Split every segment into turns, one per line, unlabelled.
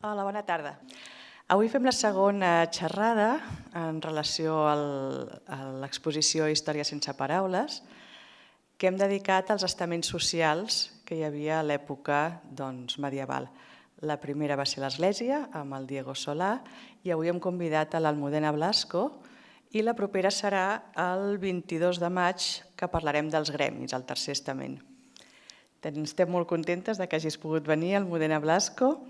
Hola, bona tarda. Avui fem la segona xerrada en relació a l'exposició Història sense paraules, que hem dedicat als estaments socials que hi havia a l'època medieval. La primera va ser l'Església, amb el Diego Solà, i avui hem convidat a l'Almudena Blasco, i la propera serà el 22 de maig, que parlarem dels gremis, el tercer estament. Estem molt contentes que hagis pogut venir, Almudena Blasco.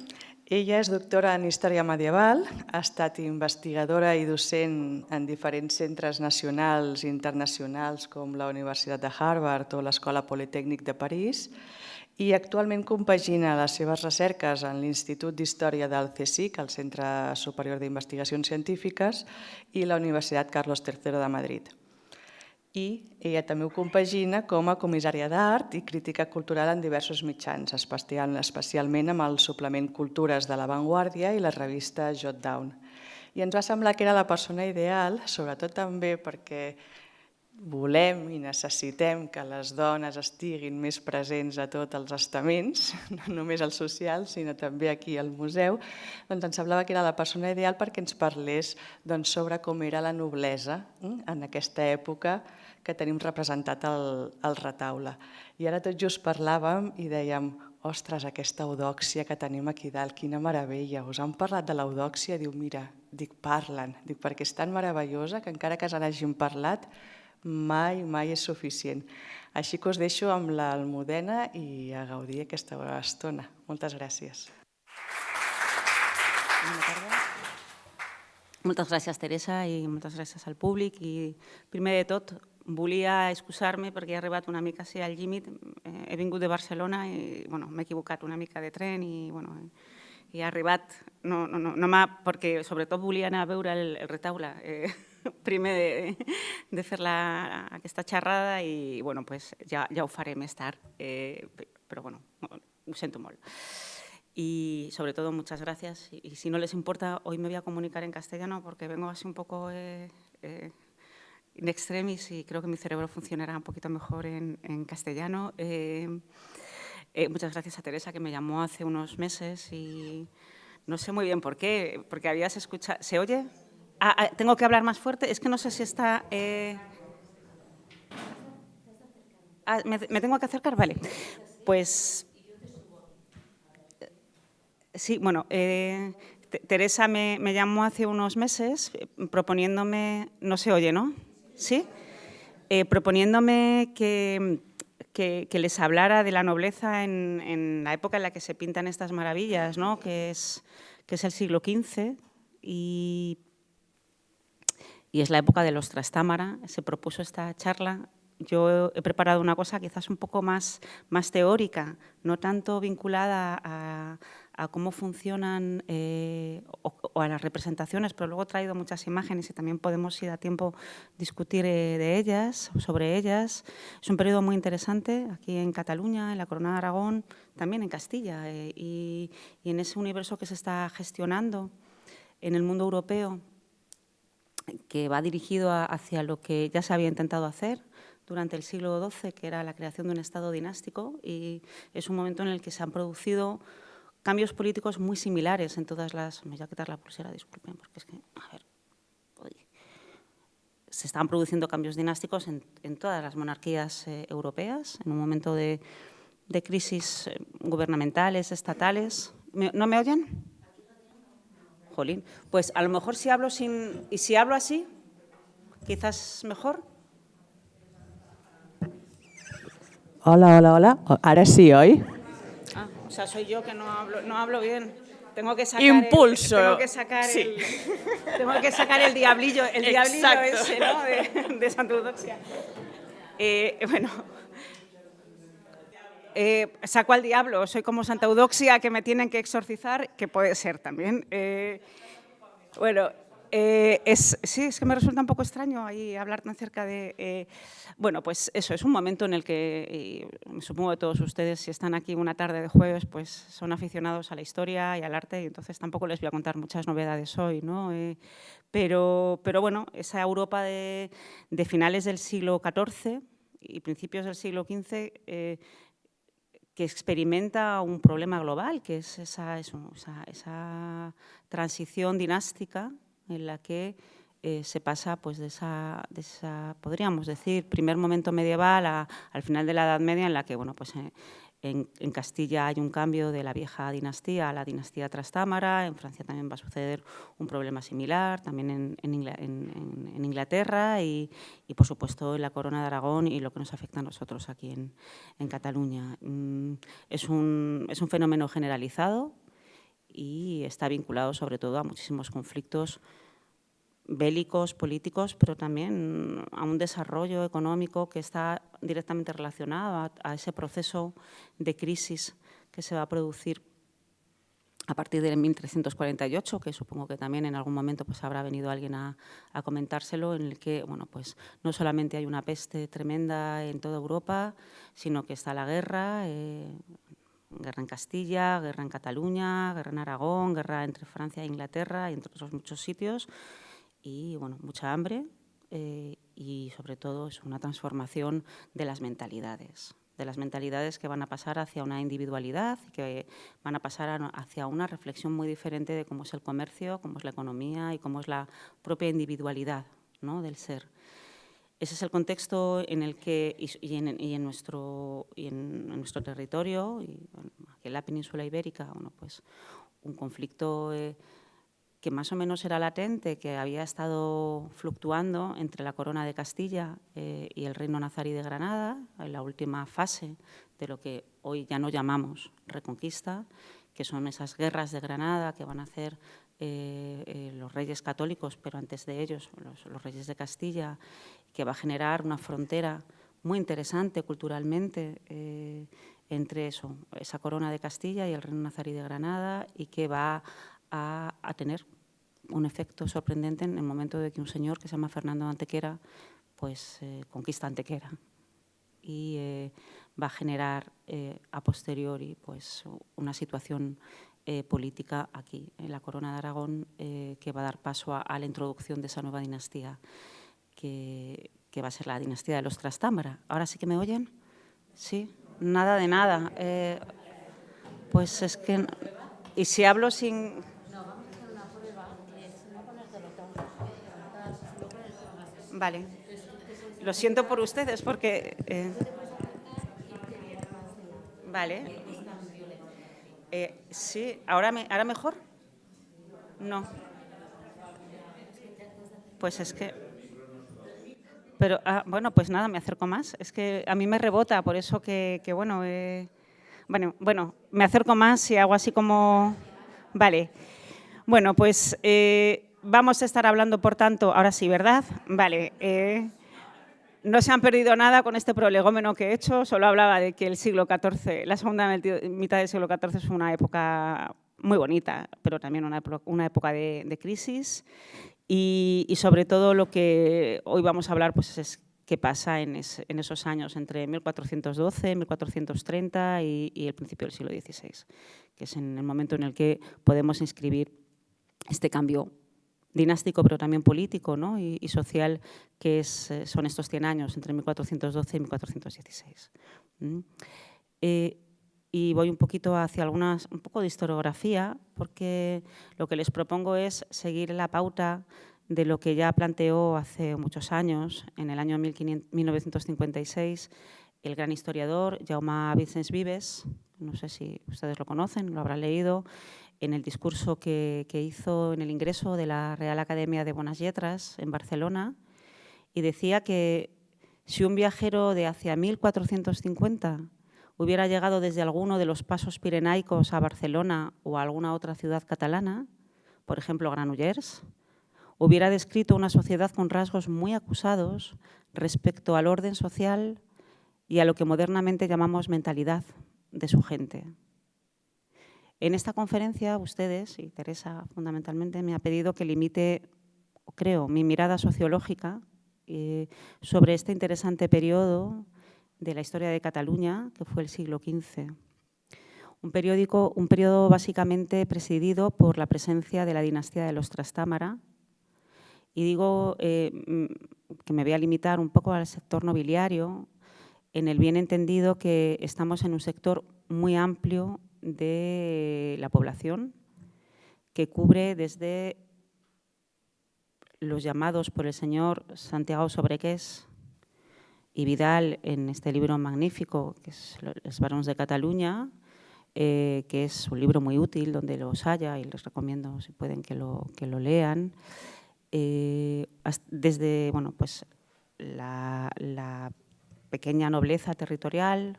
Ella és doctora en Història Medieval, ha estat investigadora i docent en diferents centres nacionals i internacionals com la Universitat de Harvard o l'Escola Politècnic de París, i actualment compagina les seves recerques en l'Institut d'Història del CSIC, el Centre Superior d'Investigacions Científiques, i la Universitat Carlos III de Madrid. I ella també ho compagina com a comissària d'art i crítica cultural en diversos mitjans, especialment amb el suplement Cultures de La Vanguardia i la revista Jotdown. I ens va semblar que era la persona ideal, sobretot també perquè volem i necessitem que les dones estiguin més presents a tots els estaments, no només als socials, sinó també aquí al museu. Ens semblava que era la persona ideal perquè ens parlés sobre com era la noblesa en aquesta època que tenim representat al retaule. I ara tot just parlàvem i dèiem: ostres, aquesta eudòxia que tenim aquí dalt, quina meravella. Us han parlat de l'eudòxia? Diu, mira, parlen, perquè és tan meravellosa que encara que se n'hagin parlat, mai és suficient. Així que us deixo amb l'Almudena i a gaudir aquesta estona. Moltes gràcies.
Moltes gràcies, Teresa, i moltes gràcies al públic. I primer de tot, volia excusar-me perquè he arribat una mica al límit. He vingut de Barcelona i m'he equivocat una mica de tren i he arribat, perquè sobretot volia anar a veure el retaule primer de fer aquesta xerrada i ja ho faré més tard, però ho sento molt. Y sobre todo, muchas gracias. Y si no les importa, hoy me voy a comunicar en castellano porque vengo así un poco in extremis y creo que mi cerebro funcionará un poquito mejor en castellano. Muchas gracias a Teresa, que me llamó hace unos meses y no sé muy bien por qué, porque habías escuchado... ¿Se oye? ¿Tengo que hablar más fuerte? Es que no sé si está... ¿Me tengo que acercar? Vale. Pues... Sí, Teresa me llamó hace unos meses proponiéndome... No se oye, ¿no? ¿Sí? Proponiéndome que les hablara de la nobleza en la época en la que se pintan estas maravillas, ¿no? que es el siglo XV y es la época de los Trastámara. Se propuso esta charla. Yo he preparado una cosa quizás un poco más teórica, no tanto vinculada a cómo funcionan o a las representaciones, pero luego he traído muchas imágenes y también podemos, si da tiempo, discutir sobre ellas. Es un periodo muy interesante aquí en Cataluña, en la Corona de Aragón, también en Castilla, y en ese universo que se está gestionando en el mundo europeo, que va dirigido hacia lo que ya se había intentado hacer durante el siglo XII, que era la creación de un Estado dinástico, y es un momento en el que se han producido cambios políticos muy similares en todas las... Me voy a quitar la pulsera, disculpen, porque es que, se están produciendo cambios dinásticos en todas las monarquías europeas, en un momento de crisis gubernamentales, estatales. ¿No me oyen? Jolín, pues a lo mejor si hablo y si hablo así, quizás mejor.
Hola. Ahora sí, ¿hoy?
O sea, soy yo que no hablo bien. Tengo que sacar
impulso.
Tengo que sacar el diablillo ese, ¿no? de Santa Eudoxia. Saco al diablo, soy como Santa Eudoxia, que me tienen que exorcizar, que puede ser también. Sí, es que me resulta un poco extraño ahí hablar tan cerca de... pues eso, es un momento en el que, supongo que todos ustedes, si están aquí una tarde de jueves, pues son aficionados a la historia y al arte, y entonces tampoco les voy a contar muchas novedades hoy, ¿no? Pero esa Europa de finales del siglo XIV y principios del siglo XV, que experimenta un problema global, que es esa transición dinástica en la que se pasa pues, de esa, podríamos decir, primer momento medieval al final de la Edad Media, en la que bueno, pues, en Castilla hay un cambio de la vieja dinastía a la dinastía trastámara, en Francia también va a suceder un problema similar, también en Inglaterra y, por supuesto, en la Corona de Aragón y lo que nos afecta a nosotros aquí en Cataluña. Es un fenómeno generalizado y está vinculado sobre todo a muchísimos conflictos bélicos, políticos, pero también a un desarrollo económico que está directamente relacionado a ese proceso de crisis que se va a producir a partir de 1348, que supongo que también en algún momento pues, habrá venido alguien a comentárselo, en el que bueno, pues, no solamente hay una peste tremenda en toda Europa, sino que está la guerra, guerra en Castilla, guerra en Cataluña, guerra en Aragón, guerra entre Francia e Inglaterra y entre otros muchos sitios. Y bueno, mucha hambre y sobre todo es una transformación de las mentalidades que van a pasar hacia una individualidad, que van a pasar hacia una reflexión muy diferente de cómo es el comercio, cómo es la economía y cómo es la propia individualidad, ¿no?, del ser. Ese es el contexto en el que, en nuestro territorio, y aquí en la península ibérica, bueno, pues, un conflicto que más o menos era latente, que había estado fluctuando entre la Corona de Castilla y el Reino Nazarí de Granada, en la última fase de lo que hoy ya no llamamos Reconquista, que son esas guerras de Granada que van a hacer los reyes católicos, pero antes de ellos los reyes de Castilla, que va a generar una frontera muy interesante culturalmente entre esa Corona de Castilla y el Reino Nazarí de Granada, y que va a tener un efecto sorprendente en el momento de que un señor que se llama Fernando de Antequera pues, conquista Antequera y va a generar a posteriori pues, una situación política aquí en la Corona de Aragón que va a dar paso a la introducción de esa nueva dinastía que va a ser la dinastía de los Trastámara. ¿Ahora sí que me oyen? Sí, nada de nada. Pues es que... Y si hablo sin... No, vamos a hacer una prueba, no ponértelo tanto. Vale. Lo siento por ustedes porque... Vale. Sí, ¿ahora mejor? No. Pues es que... Pero, bueno, pues nada, me acerco más. Es que a mí me rebota, por eso que bueno... Bueno, me acerco más y hago así como... Vale. Bueno, pues vamos a estar hablando, por tanto, ahora sí, ¿verdad? Vale. No se han perdido nada con este prolegómeno que he hecho, solo hablaba de que el siglo XIV, la segunda mitad del siglo XIV es una época muy bonita, pero también una época de crisis y sobre todo lo que hoy vamos a hablar pues es qué pasa en esos años entre 1412, 1430 y el principio del siglo XVI, que es en el momento en el que podemos inscribir este cambio dinástico, pero también político, ¿no?, y social, que son estos 100 años, entre 1412 y 1416. Y voy un poquito hacia un poco de historiografía, porque lo que les propongo es seguir la pauta de lo que ya planteó hace muchos años, en el año 1956, el gran historiador Jaume Vicens Vives, no sé si ustedes lo conocen, lo habrán leído, en el discurso que hizo en el ingreso de la Real Academia de Buenas Letras en Barcelona, y decía que si un viajero de hacia 1450 hubiera llegado desde alguno de los pasos pirenaicos a Barcelona o a alguna otra ciudad catalana, por ejemplo Granollers, hubiera descrito una sociedad con rasgos muy acusados respecto al orden social y a lo que modernamente llamamos mentalidad de su gente. En esta conferencia, ustedes, y Teresa fundamentalmente, me ha pedido que limite, creo, mi mirada sociológica sobre este interesante periodo de la historia de Cataluña, que fue el siglo XV. Un periodo básicamente presidido por la presencia de la dinastía de los Trastámara. Y digo que me voy a limitar un poco al sector nobiliario, en el bien entendido que estamos en un sector muy amplio de la población, que cubre desde los llamados por el señor Santiago Sobrequés y Vidal en este libro magnífico, que es Los Barons de Cataluña, que es un libro muy útil donde los haya y les recomiendo, si pueden, que lo lean. Desde bueno, pues la pequeña nobleza territorial,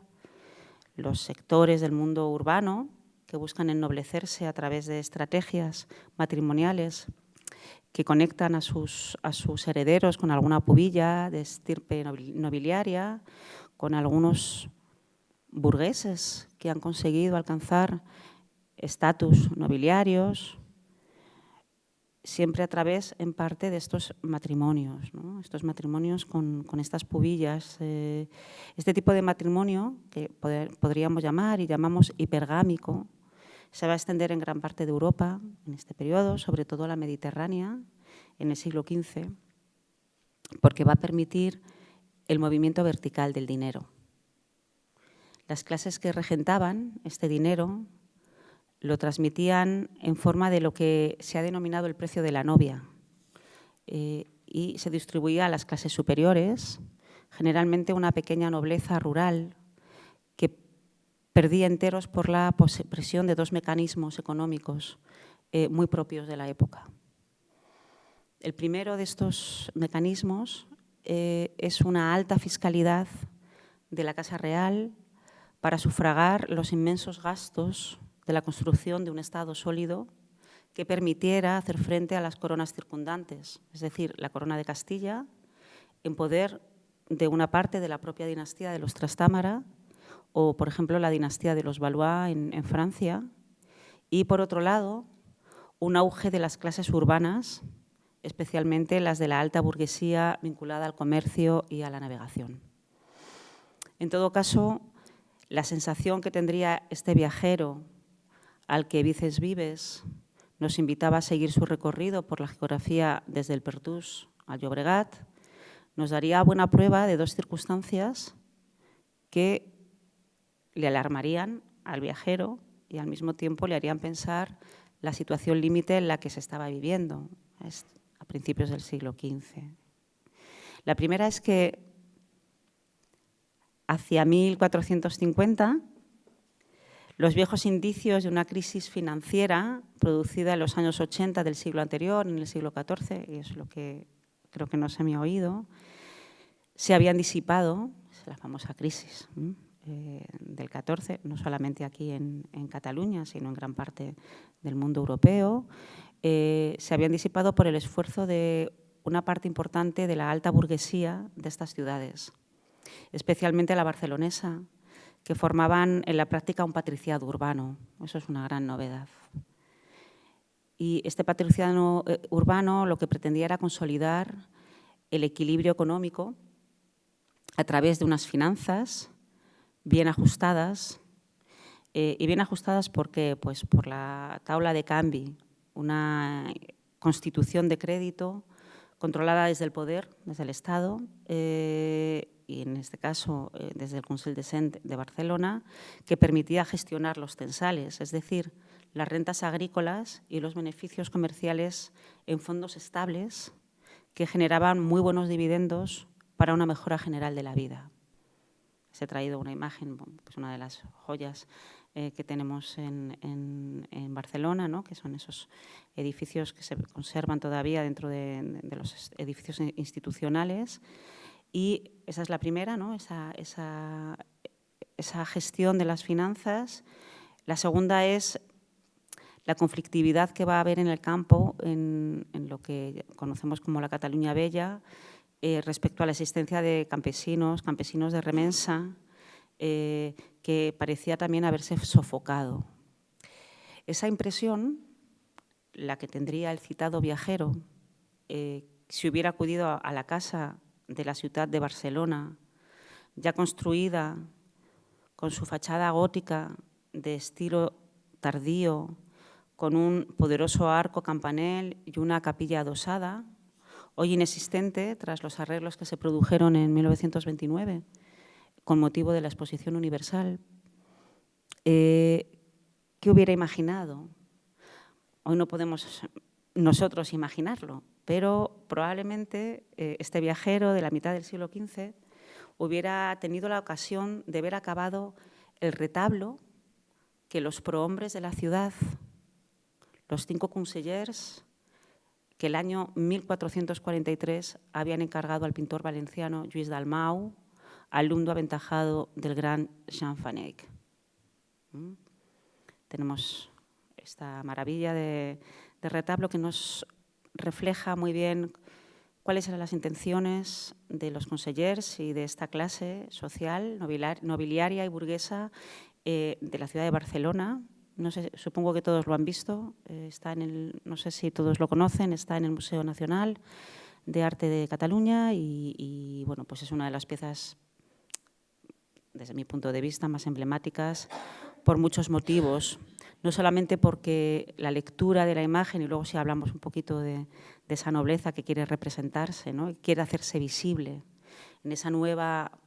los sectores del mundo urbano que buscan ennoblecerse a través de estrategias matrimoniales que conectan a sus herederos con alguna pubilla de estirpe nobiliaria, con algunos burgueses que han conseguido alcanzar estatus nobiliarios, siempre a través, en parte, de estos matrimonios, ¿no? Estos matrimonios con estas pubillas. Este tipo de matrimonio, que podríamos llamar y llamamos hipergámico, se va a extender en gran parte de Europa en este periodo, sobre todo la Mediterránea, en el siglo XV, porque va a permitir el movimiento vertical del dinero. Las clases que regentaban este dinero lo transmitían en forma de lo que se ha denominado el precio de la novia y se distribuía a las clases superiores, generalmente una pequeña nobleza rural que perdía enteros por la presión de dos mecanismos económicos muy propios de la época. El primero de estos mecanismos es una alta fiscalidad de la Casa Real para sufragar los inmensos gastos de la construcción de un Estado sólido que permitiera hacer frente a las coronas circundantes, es decir, la corona de Castilla, en poder de una parte de la propia dinastía de los Trastámara o, por ejemplo, la dinastía de los Valois en Francia, y, por otro lado, un auge de las clases urbanas, especialmente las de la alta burguesía vinculada al comercio y a la navegación. En todo caso, la sensación que tendría este viajero al que Vicens Vives nos invitaba a seguir su recorrido por la geografía desde el Pertús al Llobregat, nos daría buena prueba de dos circunstancias que le alarmarían al viajero y al mismo tiempo le harían pensar la situación límite en la que se estaba viviendo a principios del siglo XV. La primera es que hacia 1450 los viejos indicios de una crisis financiera producida en los años 80 del siglo anterior, en el siglo XIV, y es lo que creo que no se me ha oído, se habían disipado, es la famosa crisis del XIV, no solamente aquí en Cataluña, sino en gran parte del mundo europeo, se habían disipado por el esfuerzo de una parte importante de la alta burguesía de estas ciudades, especialmente la barcelonesa, que formaban en la práctica un patriciado urbano. Eso es una gran novedad. Y este patriciado urbano lo que pretendía era consolidar el equilibrio económico a través de unas finanzas bien ajustadas. Y bien ajustadas ¿por qué? Pues por la tabla de cambio, una constitución de crédito controlada desde el poder, desde el Estado, y en este caso desde el Consell de Cent de Barcelona, que permitía gestionar los censales, es decir, las rentas agrícolas y los beneficios comerciales en fondos estables que generaban muy buenos dividendos para una mejora general de la vida. Os he traído una imagen, que es una de las joyas que tenemos en Barcelona, ¿no? Que son esos edificios que se conservan todavía dentro de los edificios institucionales. Y esa es la primera, ¿no? esa gestión de las finanzas. La segunda es la conflictividad que va a haber en el campo, en lo que conocemos como la Cataluña Bella, respecto a la existencia de campesinos de remensa, que parecía también haberse sofocado. Esa impresión, la que tendría el citado viajero, si hubiera acudido a la casa de la ciudad de Barcelona, ya construida con su fachada gótica de estilo tardío, con un poderoso arco campanel y una capilla adosada, hoy inexistente tras los arreglos que se produjeron en 1929, con motivo de la Exposición Universal. ¿Qué hubiera imaginado? Hoy no podemos nosotros imaginarlo, pero probablemente este viajero de la mitad del siglo XV hubiera tenido la ocasión de ver acabado el retablo que los prohombres de la ciudad, los 5 consellers, que el año 1443 habían encargado al pintor valenciano Lluís Dalmau, alumno aventajado del gran Jean van Eyck. Tenemos esta maravilla de retablo que nos refleja muy bien cuáles eran las intenciones de los consellers y de esta clase social, nobiliaria y burguesa de la ciudad de Barcelona. No sé, supongo que todos lo han visto, está no sé si todos lo conocen, está en el Museo Nacional de Arte de Cataluña y bueno, pues es una de las piezas, desde mi punto de vista, más emblemáticas por muchos motivos. No solamente porque la lectura de la imagen, y luego si hablamos un poquito de esa nobleza que quiere representarse, ¿no? Quiere hacerse visible en esa nueva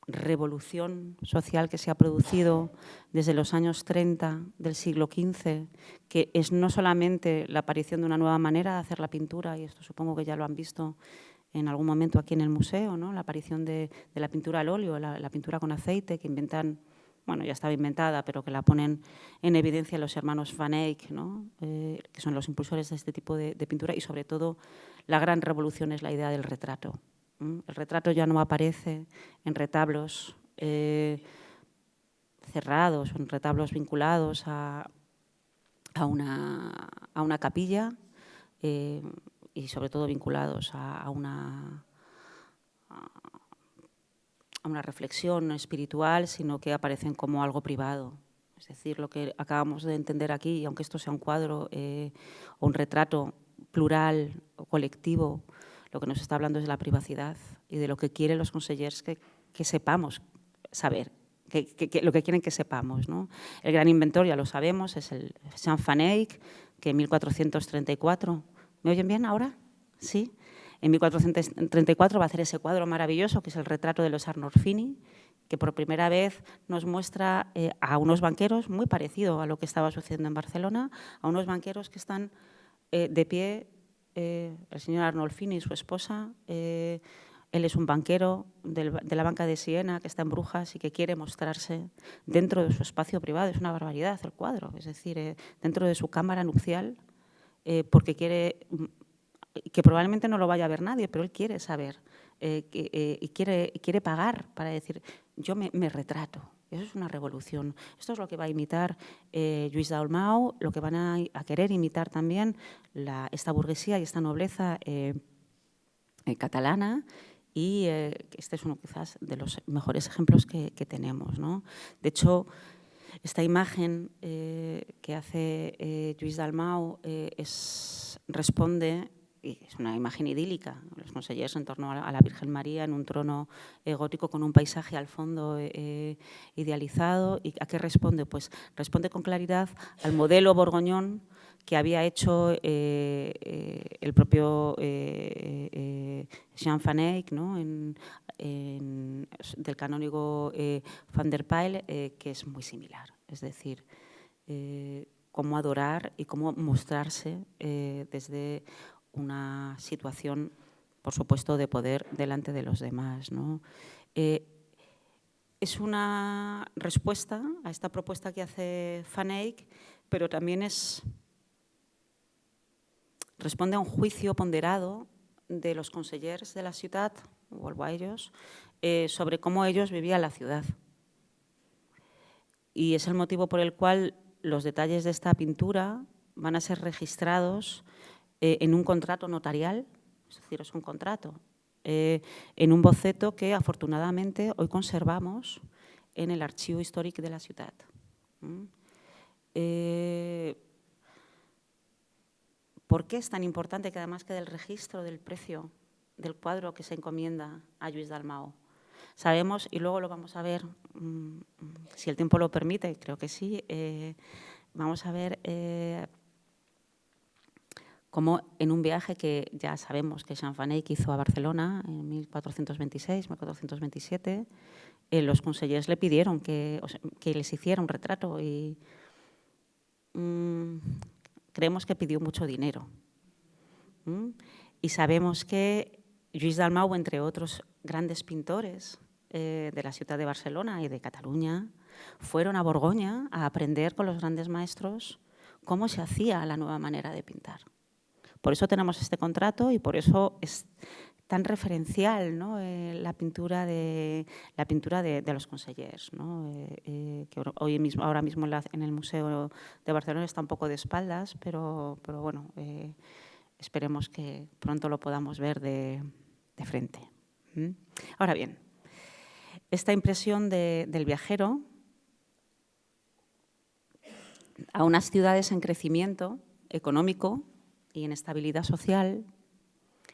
revolución social que se ha producido desde los años 30 del siglo XV, que es no solamente la aparición de una nueva manera de hacer la pintura, y esto supongo que ya lo han visto en algún momento aquí en el museo, ¿no? La aparición de la pintura al óleo, la pintura con aceite, que inventan, bueno, ya estaba inventada, pero que la ponen en evidencia los hermanos Van Eyck, ¿no? Que son los impulsores de este tipo de pintura, y sobre todo la gran revolución es la idea del retrato. El retrato ya no aparece en retablos cerrados, en retablos vinculados a una capilla y sobre todo vinculados a una reflexión espiritual, sino que aparecen como algo privado. Es decir, lo que acabamos de entender aquí, aunque esto sea un cuadro o un retrato plural o colectivo, lo que nos está hablando es de la privacidad y de lo que quieren los consellers que sepamos saber, lo que quieren que sepamos, ¿no? El gran inventor, ya lo sabemos, es el Jean van Eyck, que en 1434... ¿Me oyen bien ahora? Sí. En 1434 va a hacer ese cuadro maravilloso, que es el retrato de los Arnolfini, que por primera vez nos muestra a unos banqueros, muy parecido a lo que estaba sucediendo en Barcelona, a unos banqueros que están de pie, el señor Arnolfini y su esposa. Él es un banquero de la banca de Siena, que está en Brujas y que quiere mostrarse dentro de su espacio privado. Es una barbaridad el cuadro, es decir, dentro de su cámara nupcial, porque quiere, que probablemente no lo vaya a ver nadie, pero él quiere saber y quiere pagar para decir, yo me retrato. Eso es una revolución. Esto es lo que va a imitar Lluís Dalmau, lo que van a querer imitar también esta burguesía y esta nobleza catalana, y este es uno quizás de los mejores ejemplos que tenemos, ¿no? De hecho, esta imagen que hace Lluís Dalmau responde, y es una imagen idílica, los consellers en torno a la Virgen María en un trono gótico con un paisaje al fondo idealizado. ¿Y a qué responde? Pues responde con claridad al modelo borgoñón que había hecho el propio Jean van Eyck, ¿no? Del canónigo Van der Pijl, que es muy similar. Es decir, cómo adorar y cómo mostrarse desde una situación, por supuesto, de poder delante de los demás, ¿no? Es una respuesta a esta propuesta que hace Van Eyck, pero también responde a un juicio ponderado de los consellers de la ciudad, vuelvo a ellos, sobre cómo ellos vivían la ciudad. Y es el motivo por el cual los detalles de esta pintura van a ser registrados en un contrato notarial, es decir, es un contrato, en un boceto que afortunadamente hoy conservamos en el Archivo Històric de la ciutat. ¿Por qué es tan importante que además quede el registro del precio del cuadro que se encomienda a Lluís Dalmau? Sabemos, y luego lo vamos a ver, si el tiempo lo permite, creo que sí, vamos a ver como en un viaje que ya sabemos que Jean Van Eyck hizo a Barcelona en 1426, 1427, los consellers le pidieron que les hiciera un retrato y creemos que pidió mucho dinero. Y sabemos que Lluís Dalmau, entre otros grandes pintores de la ciudad de Barcelona y de Cataluña, fueron a Borgoña a aprender con los grandes maestros cómo se hacía la nueva manera de pintar. Por eso tenemos este contrato y por eso es tan referencial, ¿no? la pintura de los consellers, ¿no? Que ahora mismo en el Museo de Barcelona está un poco de espaldas, pero bueno, esperemos que pronto lo podamos ver de frente. Ahora bien, esta impresión del viajero a unas ciudades en crecimiento económico y en estabilidad social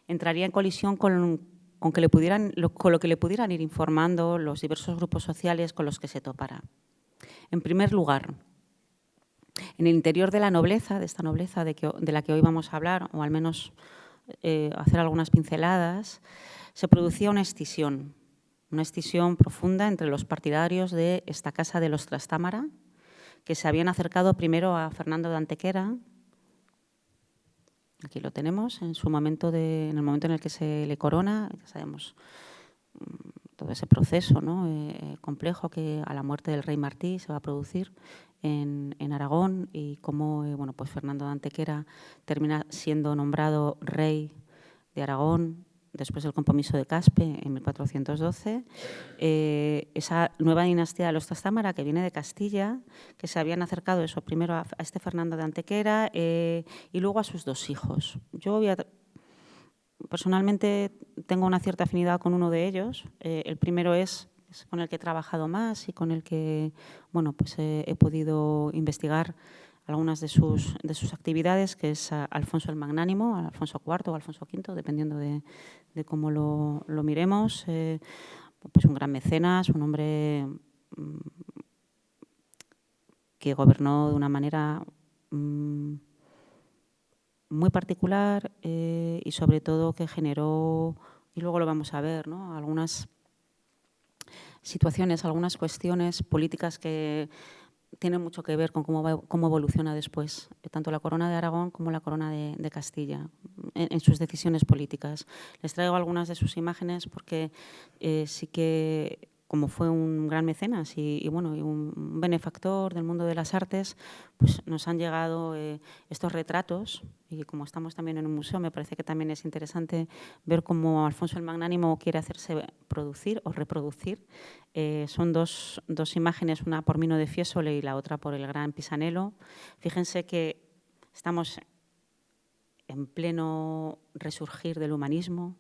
entraría en colisión con lo que le pudieran ir informando los diversos grupos sociales con los que se topara. En primer lugar, en el interior de la nobleza, de esta nobleza de la que hoy vamos a hablar, o al menos hacer algunas pinceladas, se producía una escisión profunda entre los partidarios de esta casa de los Trastámara, que se habían acercado primero a Fernando de Antequera. Aquí lo tenemos, en el momento en el que se le corona, ya sabemos todo ese proceso, ¿no? Complejo que a la muerte del rey Martí se va a producir en Aragón y cómo pues Fernando de Antequera termina siendo nombrado rey de Aragón después del compromiso de Caspe en 1412, esa nueva dinastía de los Trastámara que viene de Castilla, que se habían acercado primero a este Fernando de Antequera y luego a sus dos hijos. Yo personalmente tengo una cierta afinidad con uno de ellos. El primero es con el que he trabajado más y con el que pues he podido investigar algunas de sus actividades, que es Alfonso el Magnánimo, Alfonso IV o Alfonso V, dependiendo de cómo lo miremos. Pues un gran mecenas, un hombre que gobernó de una manera muy particular y sobre todo que generó, y luego lo vamos a ver, ¿no? Algunas situaciones, algunas cuestiones políticas que tiene mucho que ver con cómo evoluciona después, tanto la corona de Aragón como la corona de Castilla, en sus decisiones políticas. Les traigo algunas de sus imágenes porque sí que, como fue un gran mecenas y un benefactor del mundo de las artes, pues nos han llegado estos retratos, y como estamos también en un museo, me parece que también es interesante ver cómo Alfonso el Magnánimo quiere hacerse producir o reproducir. Son dos imágenes, una por Mino de Fiesole y la otra por el gran Pisanello. Fíjense que estamos en pleno resurgir del humanismo,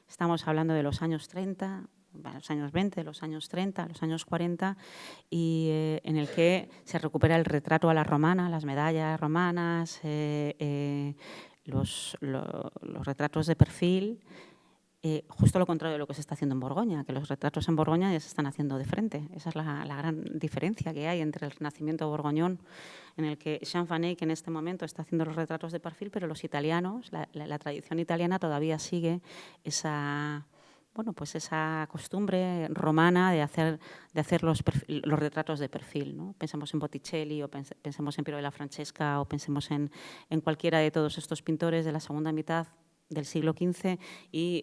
estamos hablando de los años 30, los años 20, los años 30, los años 40, y en el que se recupera el retrato a la romana, las medallas romanas, los retratos de perfil, justo lo contrario de lo que se está haciendo en Borgoña, que los retratos en Borgoña ya se están haciendo de frente. Esa es la gran diferencia que hay entre el Renacimiento borgoñón, en el que Jean Van Eyck en este momento está haciendo los retratos de perfil, pero los italianos, la tradición italiana todavía sigue esa costumbre romana de hacer los retratos de perfil, ¿no? Pensemos en Botticelli, o pensemos en Piero della Francesca, o pensemos en cualquiera de todos estos pintores de la segunda mitad del siglo XV, y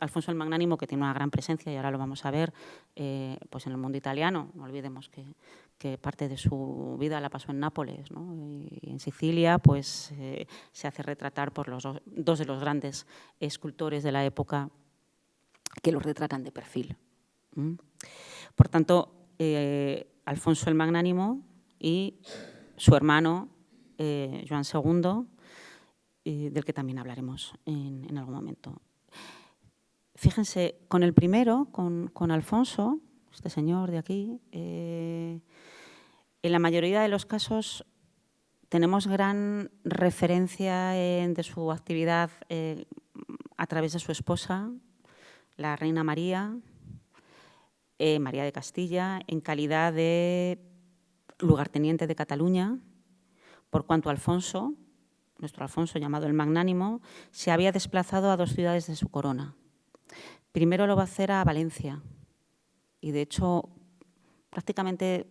Alfonso el Magnánimo, que tiene una gran presencia, y ahora lo vamos a ver, pues en el mundo italiano. No olvidemos que parte de su vida la pasó en Nápoles, ¿no? Y en Sicilia pues se hace retratar por dos de los grandes escultores de la época que los retratan de perfil. Por tanto, Alfonso el Magnánimo y su hermano Joan II, del que también hablaremos en algún momento. Fíjense, con el primero, con Alfonso, este señor de aquí, en la mayoría de los casos tenemos gran referencia de su actividad a través de su esposa, la reina María, María de Castilla, en calidad de lugarteniente de Cataluña, por cuanto Alfonso nuestro Alfonso llamado el Magnánimo, se había desplazado a 2 ciudades de su corona. Primero lo va a hacer a Valencia y, de hecho, prácticamente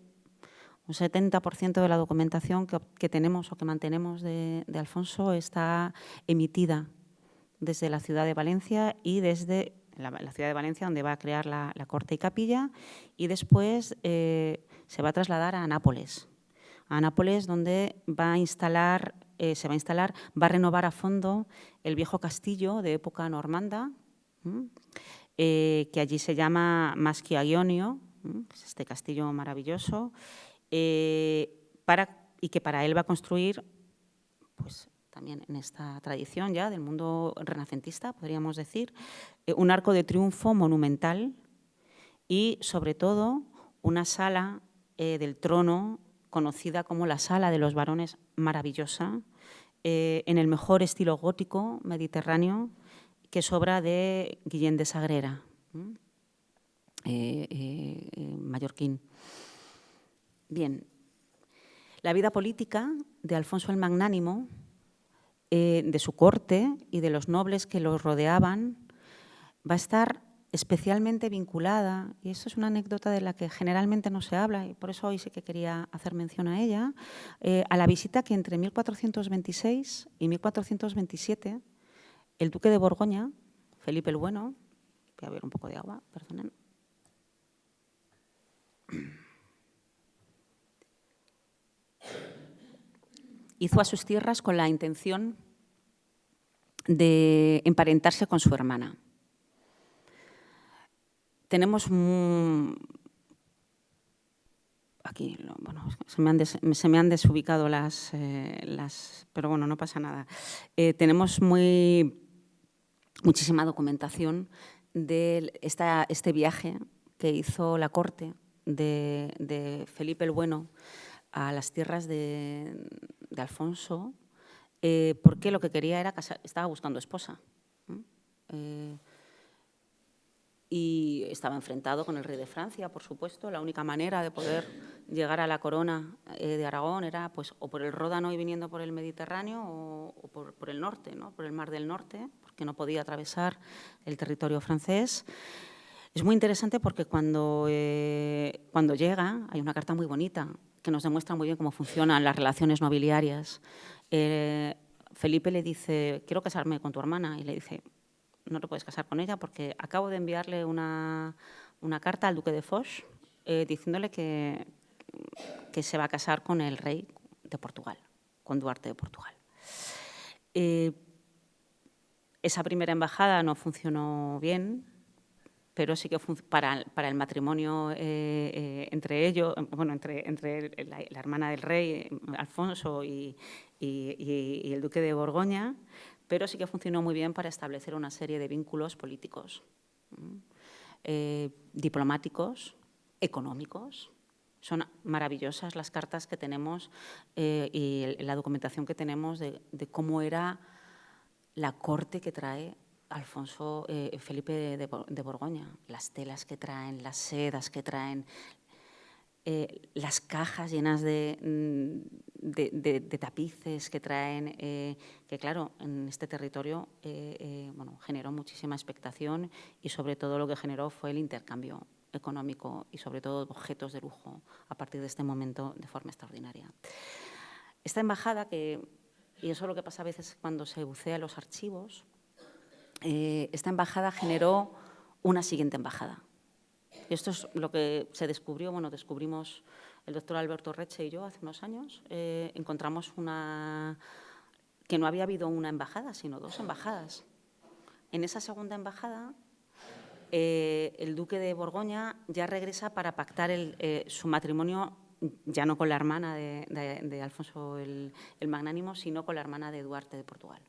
un 70% de la documentación que tenemos o que mantenemos de Alfonso está emitida desde la ciudad de Valencia y desde la ciudad de Valencia, donde va a crear la corte y capilla, y después se va a trasladar a Nápoles. A Nápoles, donde va a instalar, va a renovar a fondo el viejo castillo de época normanda, que allí se llama Maschiaionio, que es este castillo maravilloso, y que para él va a construir, pues también en esta tradición ya del mundo renacentista, podríamos decir, un arco de triunfo monumental y, sobre todo, una sala del trono conocida como la Sala de los Varones, maravillosa, en el mejor estilo gótico mediterráneo, que es obra de Guillén de Sagrera, mallorquín. Bien, la vida política de Alfonso el Magnánimo, de su corte y de los nobles que lo rodeaban, va a estar especialmente vinculada, y esto es una anécdota de la que generalmente no se habla, y por eso hoy sí que quería hacer mención a ella, a la visita que entre 1426 y 1427 el duque de Borgoña, Felipe el Bueno, voy a beber un poco de agua, perdonen, hizo a sus tierras con la intención de emparentarse con su hermana. Tenemos aquí, bueno, se me han desubicado las pero bueno, no pasa nada. Tenemos muchísima documentación de este viaje que hizo la corte de Felipe el Bueno a las tierras de Alfonso, porque lo que quería era casar, estaba buscando esposa. Y estaba enfrentado con el rey de Francia, por supuesto. La única manera de poder llegar a la corona de Aragón era pues, o por el Ródano y viniendo por el Mediterráneo o por el norte, ¿no? Por el Mar del Norte, porque no podía atravesar el territorio francés. Es muy interesante porque cuando llega hay una carta muy bonita que nos demuestra muy bien cómo funcionan las relaciones nobiliarias. Felipe le dice, quiero casarme con tu hermana, y le dice, no te puedes casar con ella porque acabo de enviarle una carta al duque de Foix diciéndole que se va a casar con el rey de Portugal, con Duarte de Portugal. Esa primera embajada no funcionó bien, pero sí que para el matrimonio entre ellos, bueno, entre la hermana del rey, Alfonso, y el duque de Borgoña, pero sí que funcionó muy bien para establecer una serie de vínculos políticos, diplomáticos, económicos. Son maravillosas las cartas que tenemos y la documentación que tenemos de cómo era la corte que trae Alfonso Felipe de Borgoña, las telas que traen, las sedas que traen, las cajas llenas de tapices que traen, que claro, en este territorio bueno, generó muchísima expectación y sobre todo lo que generó fue el intercambio económico y sobre todo objetos de lujo a partir de este momento de forma extraordinaria. Esta embajada, y eso es lo que pasa a veces cuando se bucea en los archivos, esta embajada generó una siguiente embajada. Esto es lo que se descubrió, bueno, descubrimos el doctor Alberto Reche y yo hace unos años. Encontramos que no había habido una embajada, sino 2 embajadas. En esa segunda embajada, el duque de Borgoña ya regresa para pactar su matrimonio, ya no con la hermana de Alfonso el Magnánimo, sino con la hermana de Duarte de Portugal.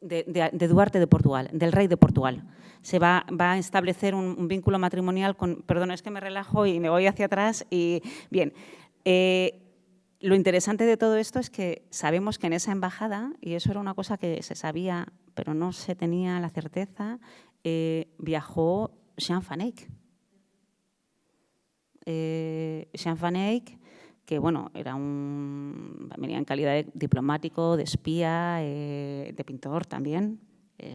De Duarte de Portugal, del rey de Portugal. Se va a establecer un vínculo matrimonial con… Perdón, es que me relajo y me voy hacia atrás. Y bien, lo interesante de todo esto es que sabemos que en esa embajada, y eso era una cosa que se sabía, pero no se tenía la certeza, viajó Jean Van Eyck. Jean Van Eyck, que bueno, venía en calidad de diplomático, de espía, de pintor también.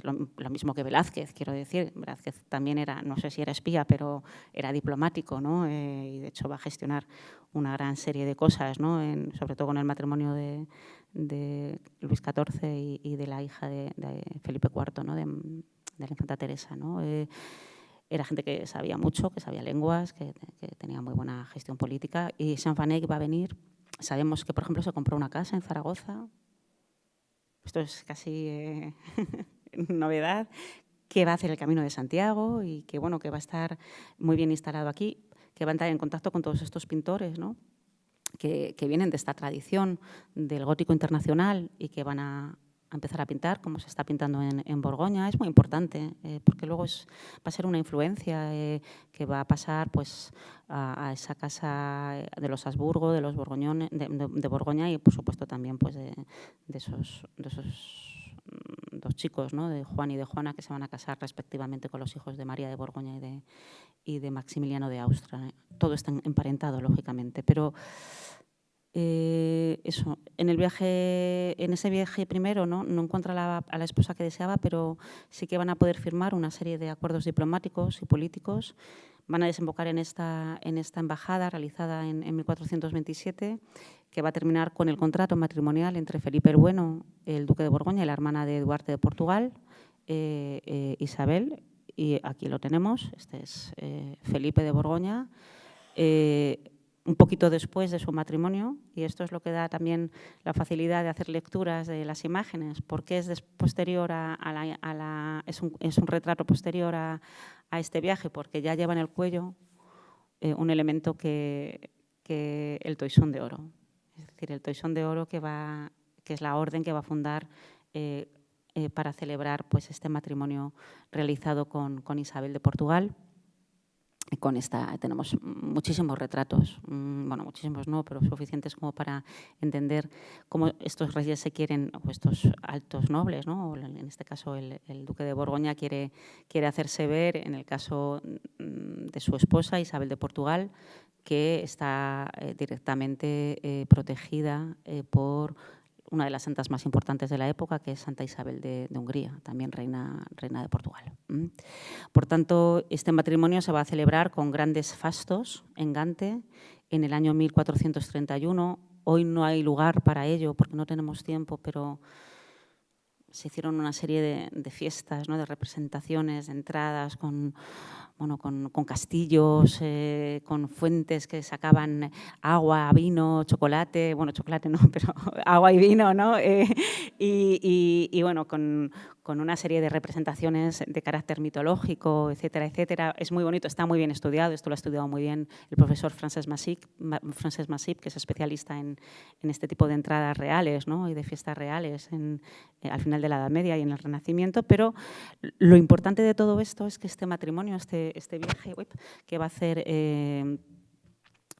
Lo mismo que Velázquez, quiero decir. Velázquez también era, no sé si era espía, pero era diplomático, ¿no? Y de hecho va a gestionar una gran serie de cosas, ¿no? Sobre todo con el matrimonio de Luis XIV y de la hija de Felipe IV, ¿no? de la infanta Teresa, ¿no? Era gente que sabía mucho, que sabía lenguas, que tenía muy buena gestión política. Y Chanfanet va a venir. Sabemos que, por ejemplo, se compró una casa en Zaragoza. Esto es casi novedad. Que va a hacer el Camino de Santiago y que, bueno, que va a estar muy bien instalado aquí, que va a entrar en contacto con todos estos pintores, ¿no? que vienen de esta tradición del gótico internacional y que van a empezar a pintar, como se está pintando en Borgoña. Es muy importante, porque luego va a ser una influencia que va a pasar pues, a esa casa de los Habsburgo, de los borgoñones, de Borgoña y, por supuesto, también pues, de esos dos chicos, ¿no? De Juan y de Juana, que se van a casar respectivamente con los hijos de María de Borgoña y de Maximiliano de Austria. Todo está emparentado, lógicamente, pero eso, en ese viaje primero no encuentra a la esposa que deseaba, pero sí que van a poder firmar una serie de acuerdos diplomáticos y políticos. Van a desembocar en esta embajada realizada en 1427, que va a terminar con el contrato matrimonial entre Felipe el Bueno, el duque de Borgoña, y la hermana de Duarte de Portugal, Isabel. Y aquí lo tenemos, este es Felipe de Borgoña, un poquito después de su matrimonio, y esto es lo que da también la facilidad de hacer lecturas de las imágenes, porque es posterior es un retrato posterior a este viaje, porque ya lleva en el cuello un elemento que el toisón de oro. Es decir, el toisón de oro que es la orden que va a fundar para celebrar pues, este matrimonio realizado con Isabel de Portugal. Con esta tenemos muchísimos retratos, bueno, muchísimos no, pero suficientes como para entender cómo estos reyes se quieren, o estos altos nobles, ¿no? En este caso el duque de Borgoña quiere hacerse ver, en el caso de su esposa Isabel de Portugal, que está directamente protegida por una de las santas más importantes de la época, que es Santa Isabel de Hungría, también reina de Portugal. Por tanto, este matrimonio se va a celebrar con grandes fastos en Gante en el año 1431. Hoy no hay lugar para ello porque no tenemos tiempo, pero se hicieron una serie de fiestas, ¿no? De representaciones, de entradas con castillos, con fuentes que sacaban agua, vino, chocolate, bueno, chocolate no, pero agua y vino, ¿no? Y bueno, con una serie de representaciones de carácter mitológico, etcétera, etcétera. Es muy bonito, está muy bien estudiado, esto lo ha estudiado muy bien el profesor Francesc Masip, que es especialista en este tipo de entradas reales, ¿no? Y de fiestas reales al final de la Edad Media y en el Renacimiento, pero lo importante de todo esto es que este matrimonio, este viaje que va a hacer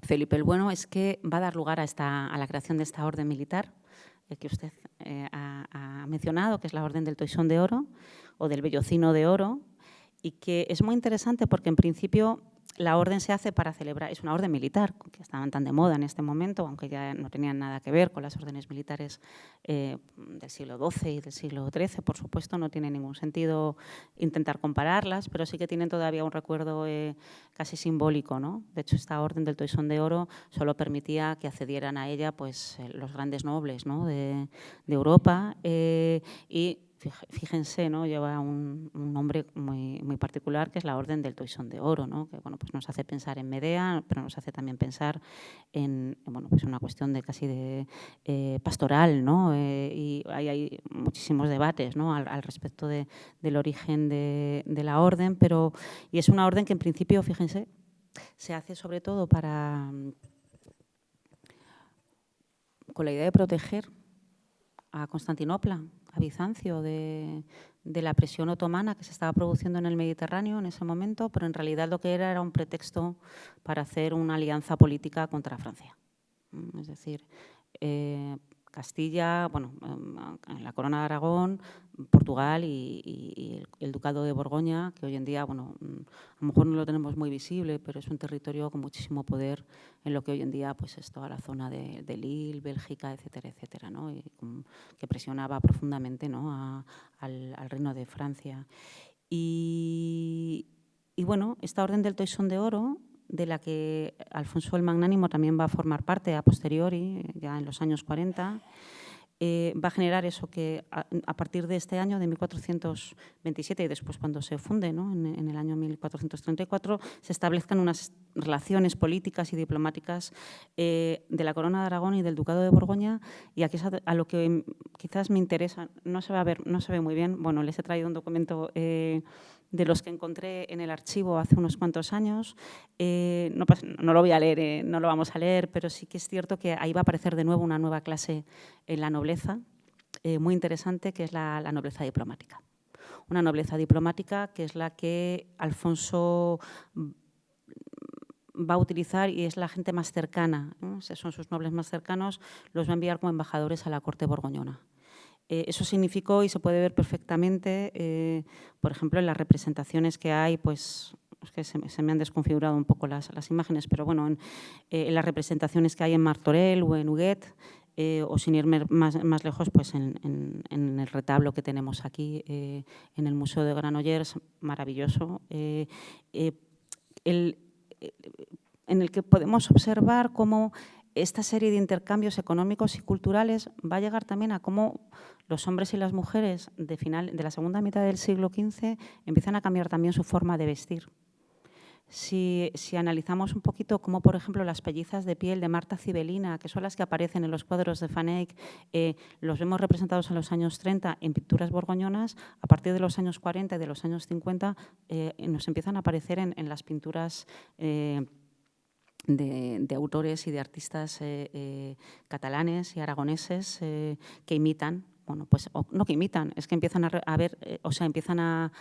Felipe el Bueno, es que va a dar lugar a la creación de esta orden militar que usted ha mencionado, que es la Orden del Toisón de Oro o del Vellocino de Oro, y que es muy interesante porque en principio la orden se hace para celebrar, es una orden militar, que estaban tan de moda en este momento, aunque ya no tenían nada que ver con las órdenes militares del siglo XII y del siglo XIII, por supuesto, no tiene ningún sentido intentar compararlas, pero sí que tienen todavía un recuerdo casi simbólico, ¿no? De hecho, esta orden del Toisón de Oro solo permitía que accedieran a ella pues, los grandes nobles, ¿no? de Europa y fíjense, ¿no? Lleva un nombre muy, muy particular, que es la Orden del Toisón de Oro, ¿no? Que bueno, pues nos hace pensar en Medea, pero nos hace también pensar en pues una cuestión de casi de pastoral, ¿no? Y hay muchísimos debates, ¿no? al respecto del origen de la orden, y es una orden que en principio, fíjense, se hace sobre todo con la idea de proteger a Constantinopla, a Bizancio, de la presión otomana que se estaba produciendo en el Mediterráneo en ese momento, pero en realidad lo que era un pretexto para hacer una alianza política contra Francia. Es decir, Castilla, bueno, la Corona de Aragón, Portugal y el Ducado de Borgoña, que hoy en día, bueno, a lo mejor no lo tenemos muy visible, pero es un territorio con muchísimo poder en lo que hoy en día pues, es toda la zona de Lille, Bélgica, etcétera, etcétera, ¿no? Y que presionaba profundamente, ¿no? al Reino de Francia. Y bueno, esta Orden del Toisón de Oro, de la que Alfonso el Magnánimo también va a formar parte a posteriori, ya en los años 40, va a generar eso que a partir de este año, de 1427, y después cuando se funde, ¿no? en el año 1434, se establezcan unas relaciones políticas y diplomáticas de la Corona de Aragón y del Ducado de Borgoña, y aquí es a lo que quizás me interesa, no se va a ver, no se ve muy bien, bueno, les he traído un documento de los que encontré en el archivo hace unos cuantos años. No lo voy a leer, no lo vamos a leer, pero sí que es cierto que ahí va a aparecer de nuevo una nueva clase en la nobleza, muy interesante, que es la nobleza diplomática. Una nobleza diplomática que es la que Alfonso va a utilizar y es la gente más cercana, ¿no? Son sus nobles más cercanos, los va a enviar como embajadores a la corte borgoñona. Eso significó, y se puede ver perfectamente, por ejemplo, en las representaciones que hay, pues es que se me han desconfigurado un poco las imágenes, pero bueno, en las representaciones que hay en Martorell o en Huguet, o sin ir más lejos, pues en el retablo que tenemos aquí en el Museo de Granollers, maravilloso, en el que podemos observar cómo esta serie de intercambios económicos y culturales va a llegar también a cómo los hombres y las mujeres de la segunda mitad del siglo XV empiezan a cambiar también su forma de vestir. Si analizamos un poquito cómo, por ejemplo, las pellizas de piel de Marta Cibelina, que son las que aparecen en los cuadros de Van Eyck, los vemos representados en los años 30 en pinturas borgoñonas, a partir de los años 40 y de los años 50 nos empiezan a aparecer en las pinturas de autores y de artistas catalanes y aragoneses que imitan, bueno, pues no que imitan, es que empiezan a ver, o sea, empiezan a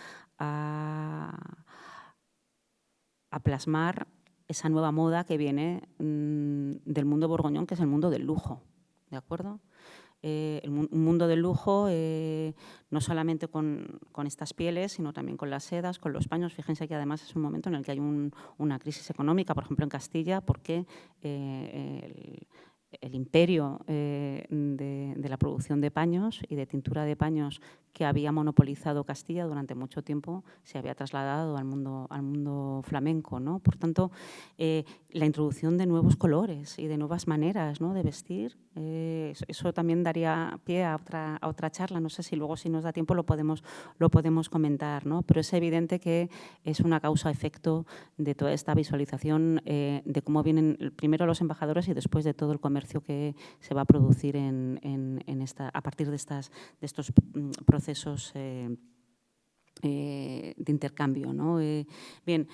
plasmar esa nueva moda que viene del mundo borgoñón, que es el mundo del lujo, ¿de acuerdo? Un mundo del lujo, no solamente con estas pieles, sino también con las sedas, con los paños. Fíjense que además es un momento en el que hay una crisis económica, por ejemplo en Castilla, porque el imperio de la producción de paños y de tintura de paños que había monopolizado Castilla durante mucho tiempo se había trasladado al mundo flamenco, ¿no? Por tanto, la introducción de nuevos colores y de nuevas maneras, ¿no? de vestir, eso también daría pie a otra charla. No sé si luego, si nos da tiempo, lo podemos comentar, ¿no? Pero es evidente que es una causa-efecto de toda esta visualización de cómo vienen primero los embajadores y después de todo el comercio que se va a producir a partir de estos procesos de intercambio, ¿no? Bien,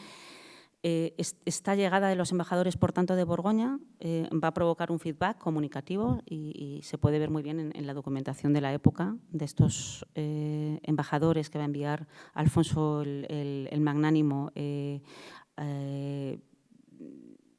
esta llegada de los embajadores, por tanto, de Borgoña va a provocar un feedback comunicativo y se puede ver muy bien en la documentación de la época de estos embajadores que va a enviar Alfonso el Magnánimo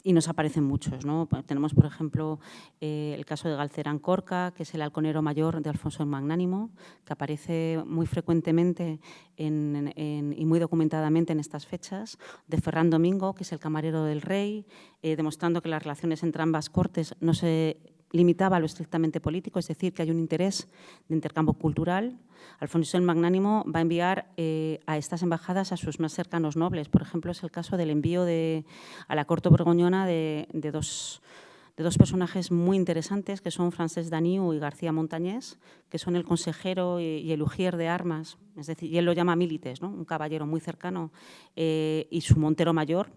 y nos aparecen muchos, ¿no? Tenemos, por ejemplo, el caso de Galcerán Corca, que es el halconero mayor de Alfonso el Magnánimo, que aparece muy frecuentemente y muy documentadamente en estas fechas, de Ferran Domingo, que es el camarero del rey, demostrando que las relaciones entre ambas cortes no se limitaba a lo estrictamente político, es decir, que hay un interés de intercambio cultural. Alfonso el Magnánimo va a enviar a estas embajadas a sus más cercanos nobles. Por ejemplo, es el caso del envío a la corte borgoñona de dos personajes muy interesantes, que son Francesc Daniu y García Montañés, que son el consejero y el ujier de armas, es decir, y él lo llama milites, ¿no? Un caballero muy cercano, y su montero mayor.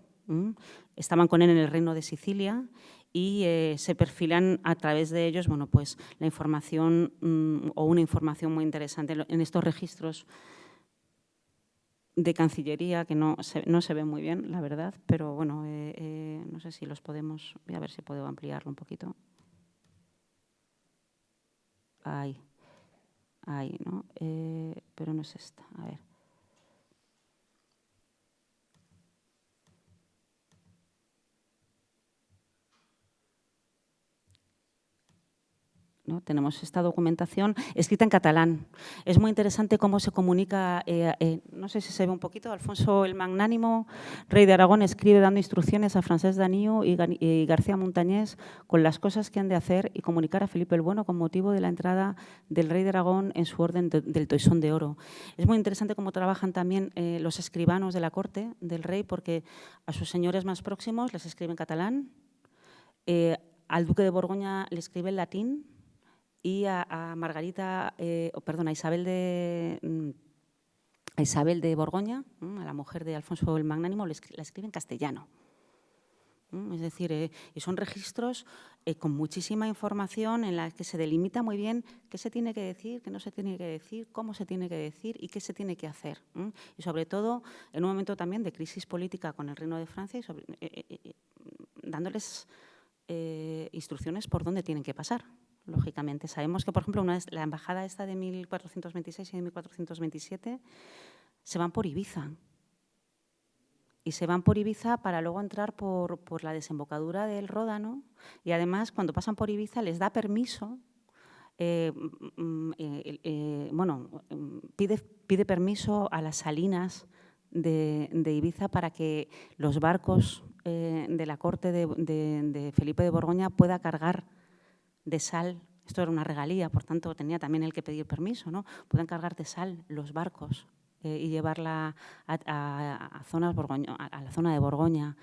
Estaban con él en el reino de Sicilia y se perfilan a través de ellos, bueno, pues la información o una información muy interesante en estos registros de Cancillería, que no se ve muy bien, la verdad, pero bueno, no sé si los podemos, voy a ver si puedo ampliarlo un poquito. Ahí, ¿no? Pero no es esta, a ver. ¿no? Tenemos esta documentación escrita en catalán. Es muy interesante cómo se comunica, no sé si se ve un poquito, Alfonso el Magnánimo, rey de Aragón, escribe dando instrucciones a Francesc d'Aniu y García Montañés con las cosas que han de hacer y comunicar a Felipe el Bueno con motivo de la entrada del rey de Aragón en su orden del Toisón de Oro. Es muy interesante cómo trabajan también los escribanos de la corte del rey, porque a sus señores más próximos les escribe en catalán, al duque de Borgoña le escribe en latín, y a Margarita, perdón, a Isabel de Borgoña, a la mujer de Alfonso el Magnánimo, la escribe en castellano. Es decir, y son registros con muchísima información en la que se delimita muy bien qué se tiene que decir, qué no se tiene que decir, cómo se tiene que decir y qué se tiene que hacer. Y sobre todo en un momento también de crisis política con el Reino de Francia y dándoles instrucciones por dónde tienen que pasar. Lógicamente, sabemos que, por ejemplo, la embajada esta de 1426 y de 1427 se van por Ibiza. Y se van por Ibiza para luego entrar por la desembocadura del Ródano, y además, cuando pasan por Ibiza, les da permiso, pide permiso a las salinas de Ibiza para que los barcos de la corte de Felipe de Borgoña pueda cargar de sal. Esto era una regalía, por tanto, tenía también él que pedir permiso, ¿no? Pueden cargar de sal los barcos y llevarla a la zona de Borgoña.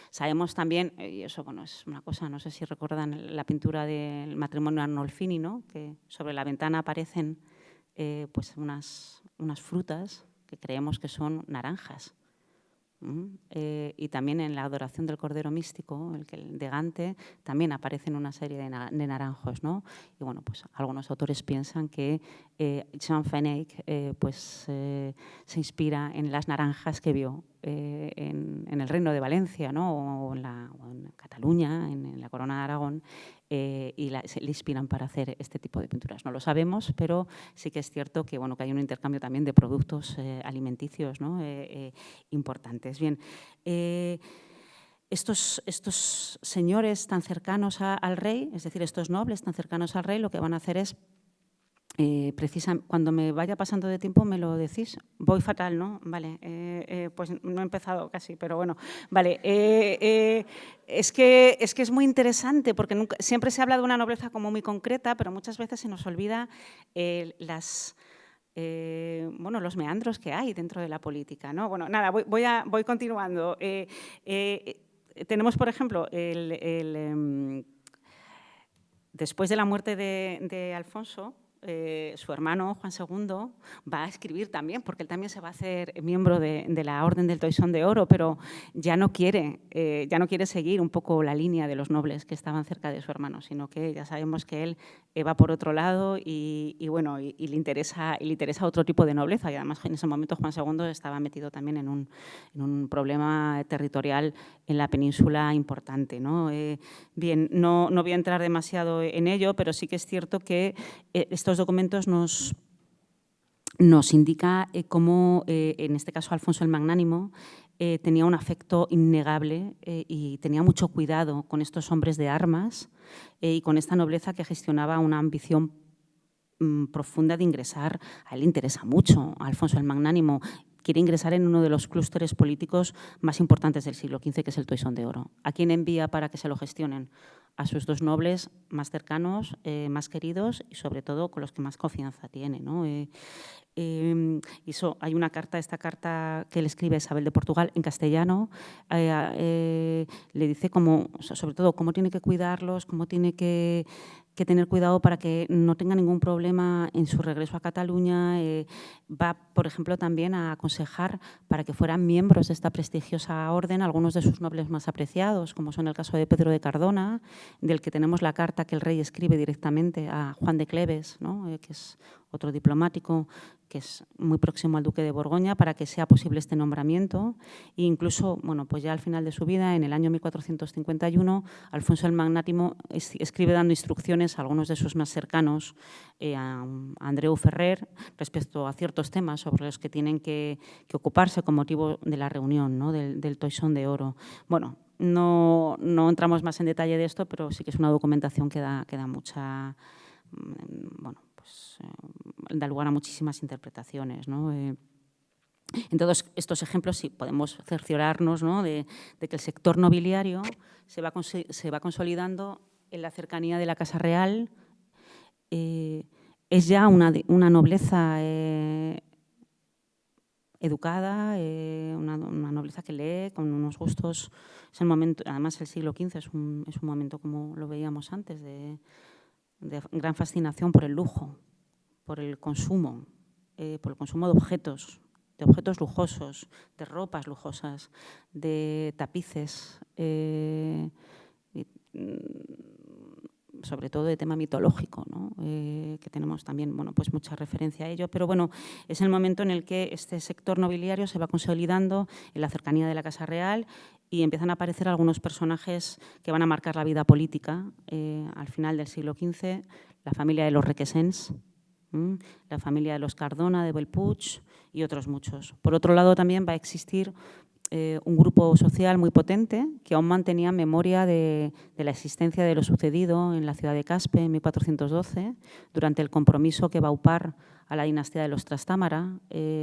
Sabemos también, y eso bueno, es una cosa, no sé si recuerdan la pintura del matrimonio Arnolfini, ¿no? Que sobre la ventana aparecen pues unas frutas que creemos que son naranjas. Y también en la adoración del Cordero Místico, el de Gante, también aparecen una serie de naranjos, ¿no? Y bueno, pues algunos autores piensan que Jean Fenech se inspira en las naranjas que vio en el Reino de Valencia, ¿no? o en Cataluña, en la Corona de Aragón, y se le inspiran para hacer este tipo de pinturas. No lo sabemos, pero sí que es cierto que, bueno, que hay un intercambio también de productos alimenticios, ¿no? Importantes. Bien, estos señores tan cercanos al rey, es decir, estos nobles tan cercanos al rey, lo que van a hacer es, cuando me vaya pasando de tiempo me lo decís. Voy fatal, ¿no? Vale, pues no he empezado casi, pero bueno. Vale, es que es muy interesante porque siempre se habla de una nobleza como muy concreta, pero muchas veces se nos olvida los meandros que hay dentro de la política, ¿no? Bueno, nada, voy continuando. Tenemos, por ejemplo, después de la muerte de Alfonso, su hermano, Juan II, va a escribir también, porque él también se va a hacer miembro de la Orden del Toisón de Oro, pero ya no quiere seguir un poco la línea de los nobles que estaban cerca de su hermano, sino que ya sabemos que él va por otro lado y le interesa otro tipo de nobleza. Y además, en ese momento, Juan II estaba metido también en un problema territorial en la península importante, ¿no? Bien, no voy a entrar demasiado en ello, pero sí que es cierto que estos documentos nos indica cómo, en este caso, Alfonso el Magnánimo tenía un afecto innegable y tenía mucho cuidado con estos hombres de armas y con esta nobleza que gestionaba una ambición profunda de ingresar. A él le interesa mucho, a Alfonso el Magnánimo. Quiere ingresar en uno de los clústeres políticos más importantes del siglo XV, que es el Toisón de Oro. ¿A quién envía para que se lo gestionen? A sus dos nobles más cercanos, más queridos y, sobre todo, con los que más confianza tiene, ¿no? Hay una carta, esta carta que le escribe a Isabel de Portugal en castellano, le dice sobre todo cómo tiene que cuidarlos, cómo tiene que tener cuidado para que no tenga ningún problema en su regreso a Cataluña. Va, por ejemplo, también a aconsejar para que fueran miembros de esta prestigiosa orden algunos de sus nobles más apreciados, como son el caso de Pedro de Cardona, del que tenemos la carta que el rey escribe directamente a Juan de Cleves, ¿no? Que es otro diplomático que es muy próximo al duque de Borgoña, para que sea posible este nombramiento. E incluso, bueno, pues ya al final de su vida, en el año 1451, Alfonso el Magnánimo escribe dando instrucciones a algunos de sus más cercanos, a Andreu Ferrer, respecto a ciertos temas sobre los que tienen que ocuparse con motivo de la reunión, ¿no? del Toisón de Oro. Bueno, no entramos más en detalle de esto, pero sí que es una documentación que da bueno, pues, da lugar a muchísimas interpretaciones, ¿no? En todos estos ejemplos sí podemos cerciorarnos, ¿no?, de que el sector nobiliario se va consolidando en la cercanía de la Casa Real. Es ya una nobleza educada, una nobleza que lee, con unos gustos. Es el momento, además el siglo XV es un momento, como lo veíamos antes, de gran fascinación por el lujo, por el consumo de objetos lujosos, de ropas lujosas, de tapices, sobre todo de tema mitológico, ¿no? Que tenemos también, bueno, pues mucha referencia a ello, pero bueno, es el momento en el que este sector nobiliario se va consolidando en la cercanía de la Casa Real y empiezan a aparecer algunos personajes que van a marcar la vida política al final del siglo XV, la familia de los Requesens, la familia de los Cardona, de Bellpuig y otros muchos. Por otro lado, también va a existir un grupo social muy potente que aún mantenía memoria de la existencia de lo sucedido en la ciudad de Caspe en 1412, durante el compromiso que va a upar a la dinastía de los Trastámara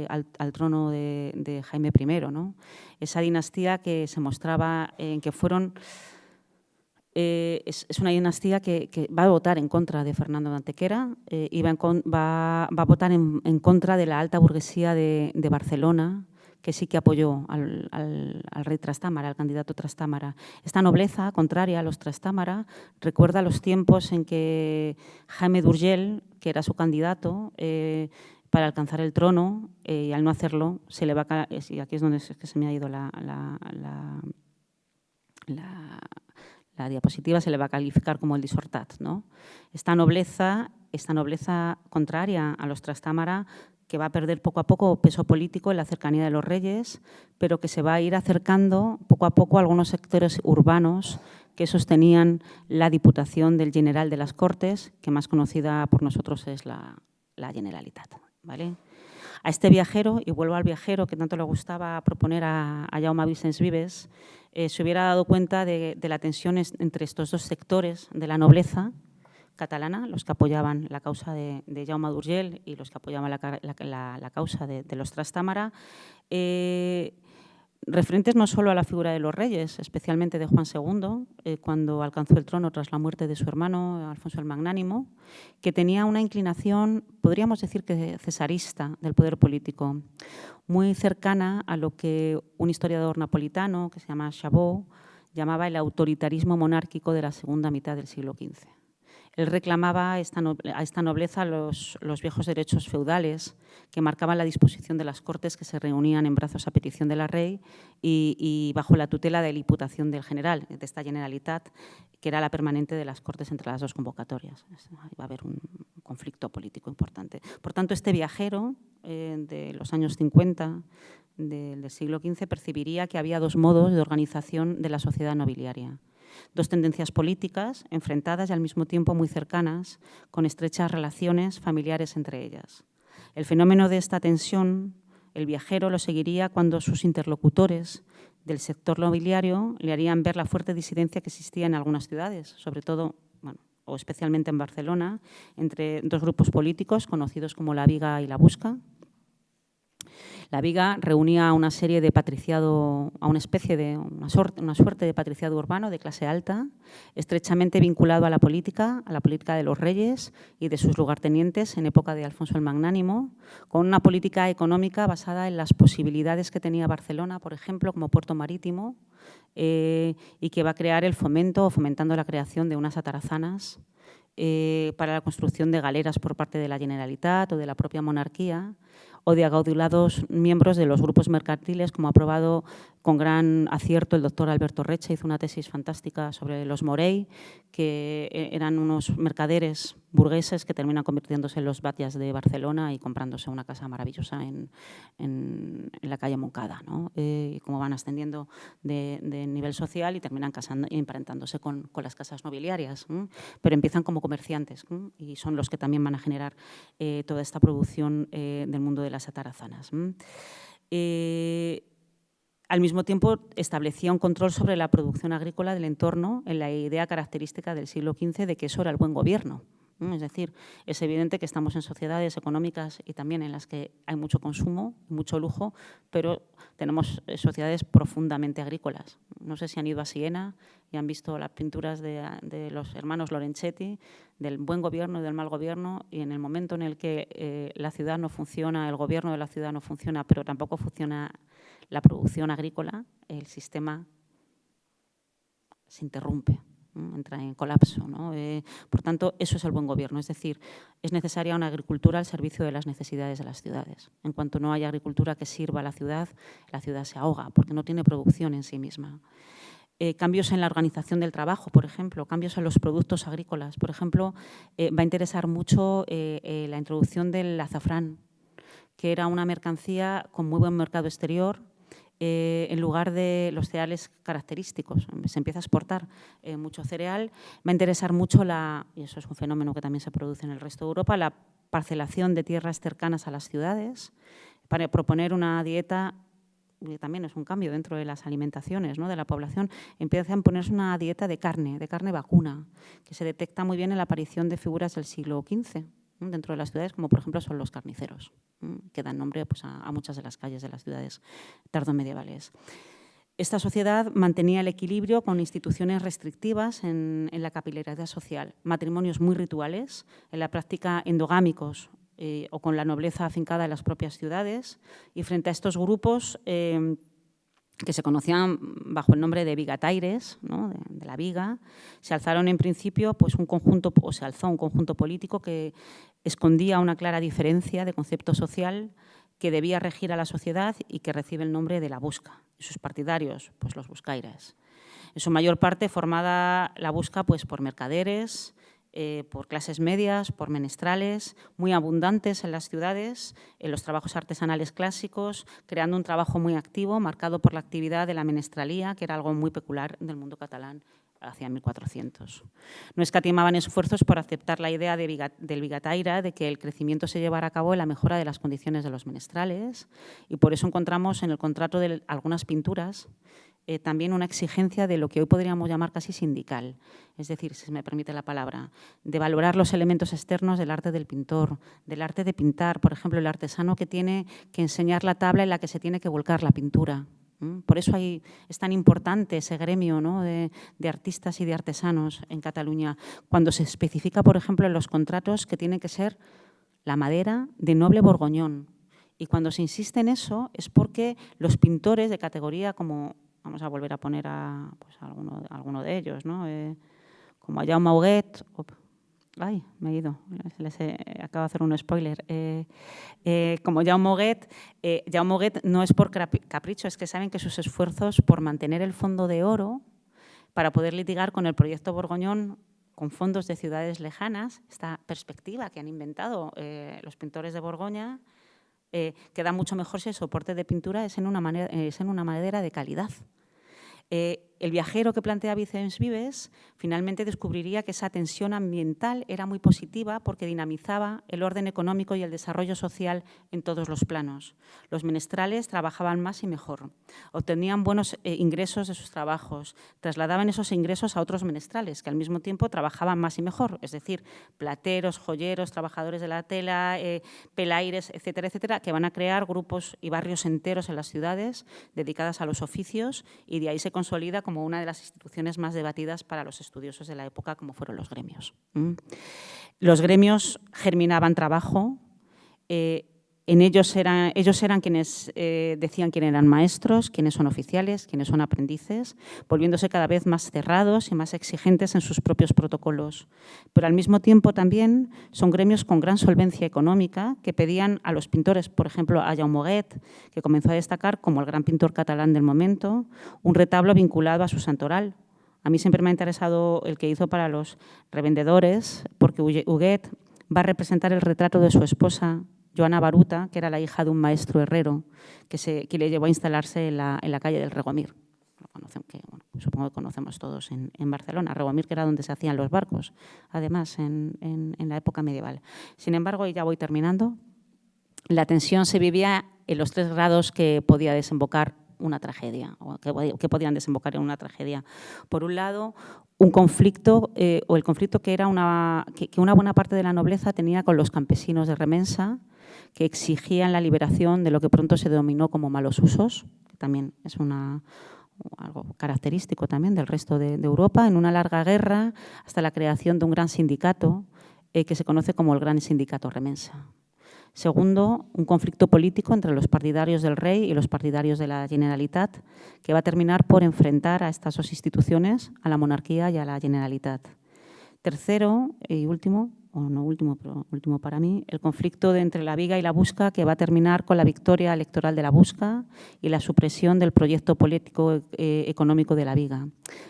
al trono de Jaime I, ¿no? Esa dinastía que se mostraba en que fueron... es una dinastía que va a votar en contra de Fernando de Antequera y va a votar en contra de la alta burguesía de Barcelona, que sí que apoyó al rey Trastámara, al candidato Trastámara. Esta nobleza, contraria a los Trastámara, recuerda los tiempos en que Jaime d'Urgell, que era su candidato para alcanzar el trono, y al no hacerlo, se le va a... Y aquí es donde se me ha ido la diapositiva, se le va a calificar como el disortat, ¿no? Esta nobleza contraria a los Trastámara, que va a perder poco a poco peso político en la cercanía de los reyes, pero que se va a ir acercando poco a poco a algunos sectores urbanos que sostenían la Diputación del General de las Cortes, que más conocida por nosotros es la Generalitat, ¿vale? A este viajero, y vuelvo al viajero que tanto le gustaba proponer a Jaume Vicens Vives, se hubiera dado cuenta de la tensión entre estos dos sectores de la nobleza catalana, los que apoyaban la causa de Jaume d'Urgell y los que apoyaban la causa de los Trastámara, referentes no solo a la figura de los reyes, especialmente de Juan II, cuando alcanzó el trono tras la muerte de su hermano Alfonso el Magnánimo, que tenía una inclinación, podríamos decir que cesarista, del poder político, muy cercana a lo que un historiador napolitano, que se llama Chabot, llamaba el autoritarismo monárquico de la segunda mitad del siglo XV. Él reclamaba a esta nobleza los viejos derechos feudales que marcaban la disposición de las Cortes, que se reunían en brazos a petición de la rey y bajo la tutela de la Diputación del General, de esta Generalitat, que era la permanente de las Cortes entre las dos convocatorias. Iba a haber un conflicto político importante. Por tanto, este viajero de los años 50 del siglo XV percibiría que había dos modos de organización de la sociedad nobiliaria. Dos tendencias políticas enfrentadas y al mismo tiempo muy cercanas, con estrechas relaciones familiares entre ellas. El fenómeno de esta tensión, el viajero lo seguiría cuando sus interlocutores del sector nobiliario le harían ver la fuerte disidencia que existía en algunas ciudades, sobre todo, bueno, o especialmente en Barcelona, entre dos grupos políticos conocidos como la Viga y la Busca. La Viga reunía a una serie de patriciado, a una especie de una suerte de patriciado urbano de clase alta, estrechamente vinculado a la política de los reyes y de sus lugartenientes en época de Alfonso el Magnánimo, con una política económica basada en las posibilidades que tenía Barcelona, por ejemplo, como puerto marítimo, y que va a crear el fomento o fomentando la creación de unas atarazanas para la construcción de galeras por parte de la Generalitat o de la propia monarquía, o de agaudulados miembros de los grupos mercantiles, como ha probado con gran acierto el doctor Alberto Reche, hizo una tesis fantástica sobre los Morey, que eran unos mercaderes burgueses que terminan convirtiéndose en los batlles de Barcelona y comprándose una casa maravillosa en la calle Moncada, ¿no? Y cómo van ascendiendo de nivel social y terminan emparentándose con las casas nobiliarias, pero empiezan como comerciantes y son los que también van a generar toda esta producción del mundo de las atarazanas. Al mismo tiempo, establecía un control sobre la producción agrícola del entorno en la idea característica del siglo XV de que eso era el buen gobierno. Es decir, es evidente que estamos en sociedades económicas y también en las que hay mucho consumo, mucho lujo, pero tenemos sociedades profundamente agrícolas. No sé si han ido a Siena y han visto las pinturas de los hermanos Lorenzetti, del buen gobierno y del mal gobierno, y en el momento en el que la ciudad no funciona, el gobierno de la ciudad no funciona, pero tampoco funciona la producción agrícola, el sistema se interrumpe. Entra en colapso, ¿no? Por tanto, eso es el buen gobierno, es decir, es necesaria una agricultura al servicio de las necesidades de las ciudades. En cuanto no haya agricultura que sirva a la ciudad se ahoga porque no tiene producción en sí misma. Cambios en la organización del trabajo, por ejemplo, cambios en los productos agrícolas. Por ejemplo, va a interesar mucho la introducción del azafrán, que era una mercancía con muy buen mercado exterior, en lugar de los cereales característicos. Se empieza a exportar mucho cereal. Va a interesar mucho, y eso es un fenómeno que también se produce en el resto de Europa, la parcelación de tierras cercanas a las ciudades para proponer una dieta, que también es un cambio dentro de las alimentaciones, ¿no?, de la población. Empieza a ponerse una dieta de carne vacuna, que se detecta muy bien en la aparición de figuras del siglo XV, dentro de las ciudades, como por ejemplo son los carniceros, que dan nombre pues, a muchas de las calles de las ciudades tardomedievales. Esta sociedad mantenía el equilibrio con instituciones restrictivas en la capilaridad social, matrimonios muy rituales, en la práctica endogámicos o con la nobleza afincada en las propias ciudades, y frente a estos grupos que se conocían bajo el nombre de vigataires, ¿no?, de la viga, se alzaron en principio pues, se alzó un conjunto político que escondía una clara diferencia de concepto social que debía regir a la sociedad y que recibe el nombre de la busca. Y sus partidarios, pues los buscaires. En su mayor parte formada la busca pues, por mercaderes, por clases medias, por menestrales, muy abundantes en las ciudades, en los trabajos artesanales clásicos, creando un trabajo muy activo, marcado por la actividad de la menestralía, que era algo muy peculiar del mundo catalán hacia 1400. No escatimaban esfuerzos por aceptar la idea del vigataire de que el crecimiento se llevara a cabo en la mejora de las condiciones de los menestrales, y por eso encontramos en el contrato de algunas pinturas también una exigencia de lo que hoy podríamos llamar casi sindical, es decir, si se me permite la palabra, de valorar los elementos externos del arte del pintor, del arte de pintar, por ejemplo, el artesano que tiene que enseñar la tabla en la que se tiene que volcar la pintura. Por eso es tan importante ese gremio, ¿no?, de artistas y de artesanos en Cataluña, cuando se especifica, por ejemplo, en los contratos que tiene que ser la madera de noble borgoñón. Y cuando se insiste en eso es porque los pintores de categoría como... Vamos a volver a poner pues, alguno de ellos, ¿no? Como a Jaume Huguet. Ay, me he ido, acabo de hacer un spoiler. Como Jaume Huguet no es por capricho, es que saben que sus esfuerzos por mantener el fondo de oro para poder litigar con el proyecto Borgoñón con fondos de ciudades lejanas, esta perspectiva que han inventado los pintores de Borgoña, queda mucho mejor si el soporte de pintura es en una madera de calidad. El viajero que plantea Vicens Vives finalmente descubriría que esa tensión ambiental era muy positiva porque dinamizaba el orden económico y el desarrollo social en todos los planos. Los menestrales trabajaban más y mejor, obtenían buenos ingresos de sus trabajos, trasladaban esos ingresos a otros menestrales que al mismo tiempo trabajaban más y mejor, es decir, plateros, joyeros, trabajadores de la tela, pelaires, etcétera, etcétera, que van a crear grupos y barrios enteros en las ciudades dedicadas a los oficios, y de ahí se consolida como una de las instituciones más debatidas para los estudiosos de la época, como fueron los gremios. Los gremios germinaban trabajo, ellos eran quienes decían quién eran maestros, quiénes son oficiales, quiénes son aprendices, volviéndose cada vez más cerrados y más exigentes en sus propios protocolos. Pero al mismo tiempo también son gremios con gran solvencia económica que pedían a los pintores, por ejemplo a Jaume Huguet, que comenzó a destacar como el gran pintor catalán del momento, un retablo vinculado a su santoral. A mí siempre me ha interesado el que hizo para los revendedores, porque Huguet va a representar el retrato de su esposa, Joana Baruta, que era la hija de un maestro herrero que le llevó a instalarse en la calle del Regomir. Supongo que conocemos todos en Barcelona. Regomir, que era donde se hacían los barcos, además, en la época medieval. Sin embargo, y ya voy terminando, la tensión se vivía en los 3 grados que podía desembocar una tragedia, o que podían desembocar en una tragedia. Por un lado, un conflicto, o el conflicto que una buena parte de la nobleza tenía con los campesinos de Remensa, que exigían la liberación de lo que pronto se denominó como malos usos, que también es algo característico también del resto de Europa, en una larga guerra hasta la creación de un gran sindicato que se conoce como el Gran Sindicato Remensa. Segundo, un conflicto político entre los partidarios del rey y los partidarios de la Generalitat, que va a terminar por enfrentar a estas dos instituciones, a la monarquía y a la Generalitat. Tercero y último, o no último, pero último para mí, el conflicto entre la Viga y la Busca, que va a terminar con la victoria electoral de la Busca y la supresión del proyecto político económico de la Viga.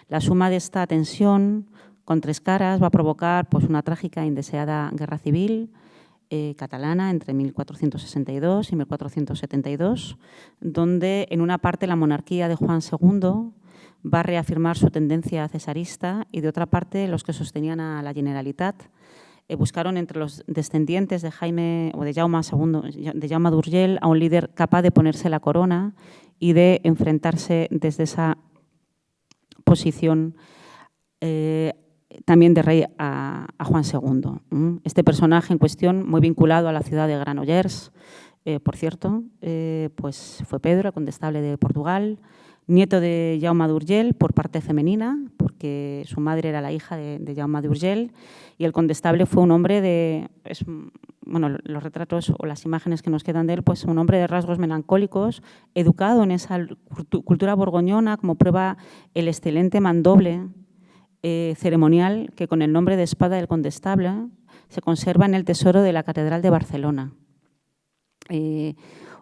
La suma de esta tensión con tres caras va a provocar pues, una trágica e indeseada guerra civil catalana entre 1462 y 1472, donde en una parte la monarquía de Juan II va a reafirmar su tendencia cesarista y de otra parte los que sostenían a la Generalitat buscaron entre los descendientes de Jaime o de Jaume II, de Jaume d'Urgell, a un líder capaz de ponerse la corona y de enfrentarse desde esa posición también de rey a Juan II. Este personaje en cuestión, muy vinculado a la ciudad de Granollers, por cierto, pues fue Pedro, el condestable de Portugal, nieto de Jaume d'Urgell por parte femenina, porque su madre era la hija de Jaume d'Urgell, y el condestable fue un hombre de, bueno, los retratos o las imágenes que nos quedan de él, pues un hombre de rasgos melancólicos, educado en esa cultura borgoñona, como prueba el excelente mandoble ceremonial que con el nombre de espada del condestable se conserva en el tesoro de la Catedral de Barcelona.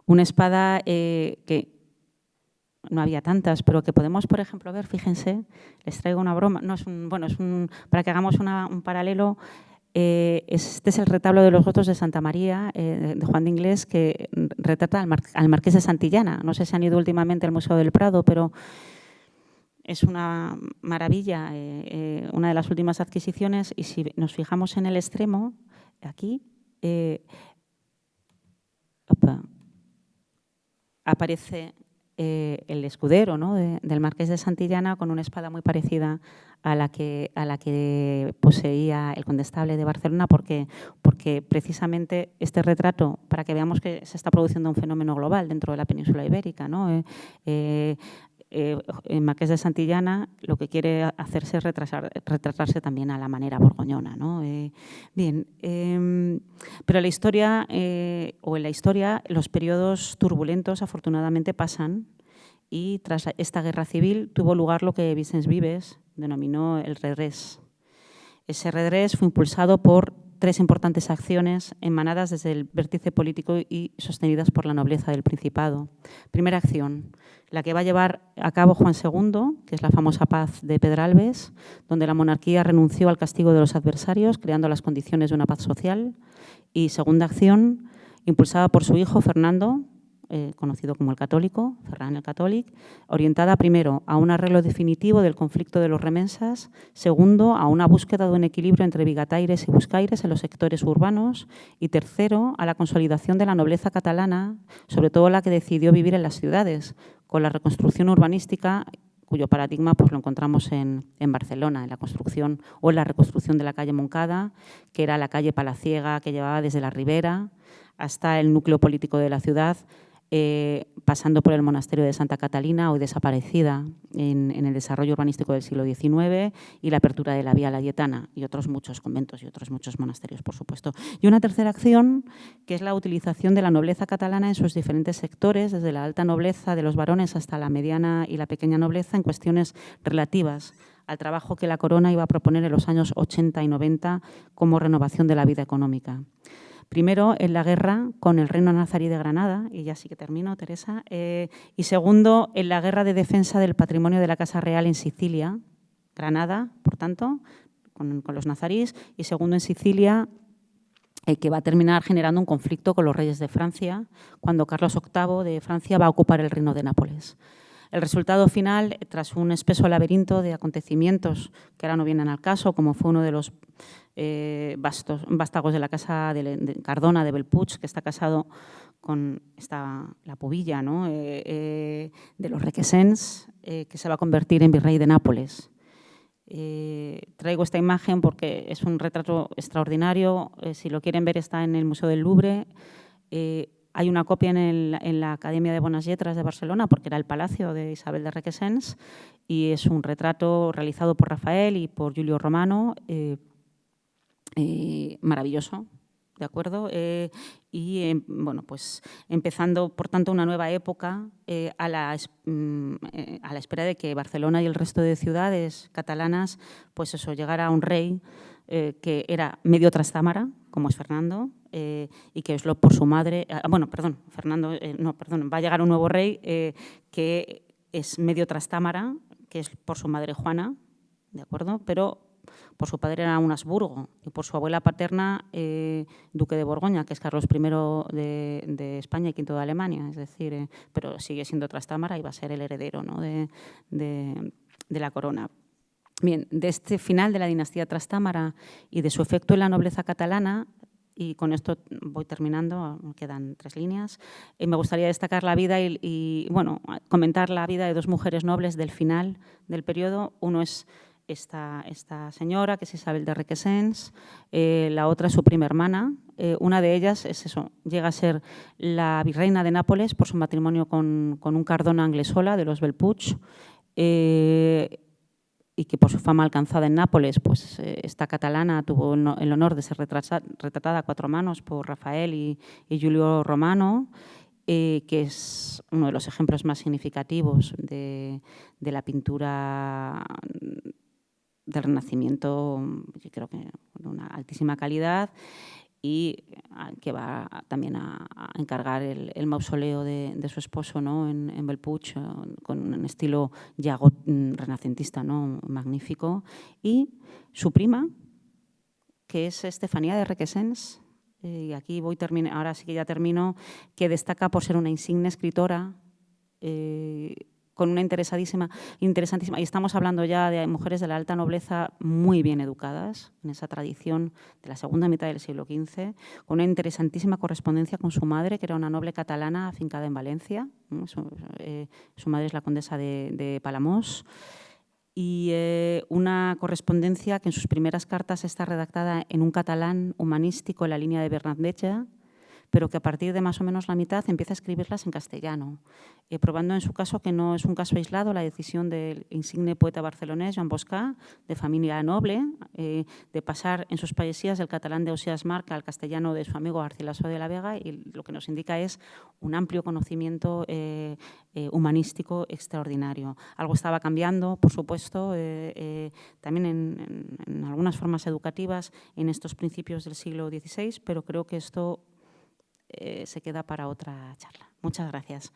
Una espada que no había tantas, pero que podemos, por ejemplo, ver, fíjense, les traigo una broma, no es para que hagamos un paralelo. Este es el retablo de los votos de Santa María, de Juan de Inglés, que retrata al Marqués de Santillana. No sé si han ido últimamente al Museo del Prado, pero es una maravilla, una de las últimas adquisiciones. Y si nos fijamos en el extremo, aquí, aparece el escudero, ¿no?, del Marqués de Santillana con una espada muy parecida a la que poseía el condestable de Barcelona, porque precisamente este retrato, para que veamos que se está produciendo un fenómeno global dentro de la península ibérica, ¿no? El Marqués de Santillana lo que quiere hacerse es retratarse también a la manera borgoñona, ¿no? Pero la historia, o en la historia, los periodos turbulentos afortunadamente pasan, y tras esta guerra civil tuvo lugar lo que Vicens Vives denominó el redrés. Ese redrés fue impulsado por tres importantes acciones emanadas desde el vértice político y sostenidas por la nobleza del Principado. Primera acción, la que va a llevar a cabo Juan II, que es la famosa paz de Pedralbes, donde la monarquía renunció al castigo de los adversarios, creando las condiciones de una paz social. Y segunda acción, impulsada por su hijo Fernando, conocido como el Católico, Ferran el Catòlic, orientada primero a un arreglo definitivo del conflicto de los remensas, segundo, a una búsqueda de un equilibrio entre vigataires y buscaires en los sectores urbanos, y tercero, a la consolidación de la nobleza catalana, sobre todo la que decidió vivir en las ciudades, con la reconstrucción urbanística, cuyo paradigma pues, lo encontramos en Barcelona, en la construcción o en la reconstrucción de la calle Moncada, que era la calle Palaciega que llevaba desde la Ribera hasta el núcleo político de la ciudad, pasando por el monasterio de Santa Catalina, hoy desaparecida en el desarrollo urbanístico del siglo XIX, y la apertura de la Vía Layetana y otros muchos conventos y otros muchos monasterios, por supuesto. Y una tercera acción, que es la utilización de la nobleza catalana en sus diferentes sectores, desde la alta nobleza de los varones hasta la mediana y la pequeña nobleza, en cuestiones relativas al trabajo que la corona iba a proponer en los años 80 y 90 como renovación de la vida económica. Primero, en la guerra con el reino nazarí de Granada, y ya sí que termino, Teresa, y segundo, en la guerra de defensa del patrimonio de la Casa Real en Sicilia, Granada, por tanto, con los nazarís, y segundo en Sicilia, que va a terminar generando un conflicto con los reyes de Francia, cuando Carlos VIII de Francia va a ocupar el reino de Nápoles. El resultado final, tras un espeso laberinto de acontecimientos que ahora no vienen al caso, como fue uno de los vástagos de la casa de Cardona, de Bellpuig, que está casado la pubilla, ¿no? De los Requesens, que se va a convertir en virrey de Nápoles. Traigo esta imagen porque es un retrato extraordinario. Si lo quieren ver, está en el Museo del Louvre. Hay una copia en la Academia de Bones Lletres de Barcelona, porque era el palacio de Isabel de Requesens, y es un retrato realizado por Rafael y por Giulio Romano, maravilloso, ¿de acuerdo? Bueno, pues empezando, por tanto, una nueva época a la espera de que Barcelona y el resto de ciudades catalanas, pues eso, llegara a un rey que era medio trastámara, como es Fernando, y que es por su madre, va a llegar un nuevo rey que es medio trastámara, que es por su madre Juana, ¿de acuerdo? Pero por su padre era un Habsburgo y por su abuela paterna duque de Borgoña, que es Carlos I de España y V de Alemania, es decir, pero sigue siendo trastámara y va a ser el heredero, ¿no? de la corona. Bien, de este final de la dinastía trastámara y de su efecto en la nobleza catalana, y con esto voy terminando, me quedan 3 líneas, me gustaría destacar la vida y comentar la vida de 2 mujeres nobles del final del periodo. Uno es esta señora, que es Isabel de Requesens, la otra es su prima hermana. Una de ellas llega a ser la virreina de Nápoles por su matrimonio con un Cardona Anglesola de los Belpuig, y que por su fama alcanzada en Nápoles, pues esta catalana tuvo el honor de ser retratada a 4 manos por Rafael y Giulio Romano, que es uno de los ejemplos más significativos de la pintura del Renacimiento, yo creo que de una altísima calidad, y que va también a encargar el mausoleo de su esposo, ¿no? en Belpuig, con un estilo ya renacentista, ¿no? Magnífico. Y su prima, que es Estefanía de Requesens, y aquí ahora sí que ya termino, que destaca por ser una insigne escritora, con una interesantísima, y estamos hablando ya de mujeres de la alta nobleza muy bien educadas, en esa tradición de la segunda mitad del siglo XV, con una interesantísima correspondencia con su madre, que era una noble catalana afincada en Valencia. Su madre es la condesa de Palamós, y una correspondencia que en sus primeras cartas está redactada en un catalán humanístico en la línea de Bernatneja, pero que a partir de más o menos la mitad empieza a escribirlas en castellano, probando en su caso que no es un caso aislado la decisión del insigne poeta barcelonés Joan Boscà, de familia noble, de pasar en sus poesías del catalán de Ausiàs Marc al castellano de su amigo Garcilaso de la Vega, y lo que nos indica es un amplio conocimiento humanístico extraordinario. Algo estaba cambiando, por supuesto, también en algunas formas educativas en estos principios del siglo XVI, pero creo que esto se queda para otra charla. Muchas gracias.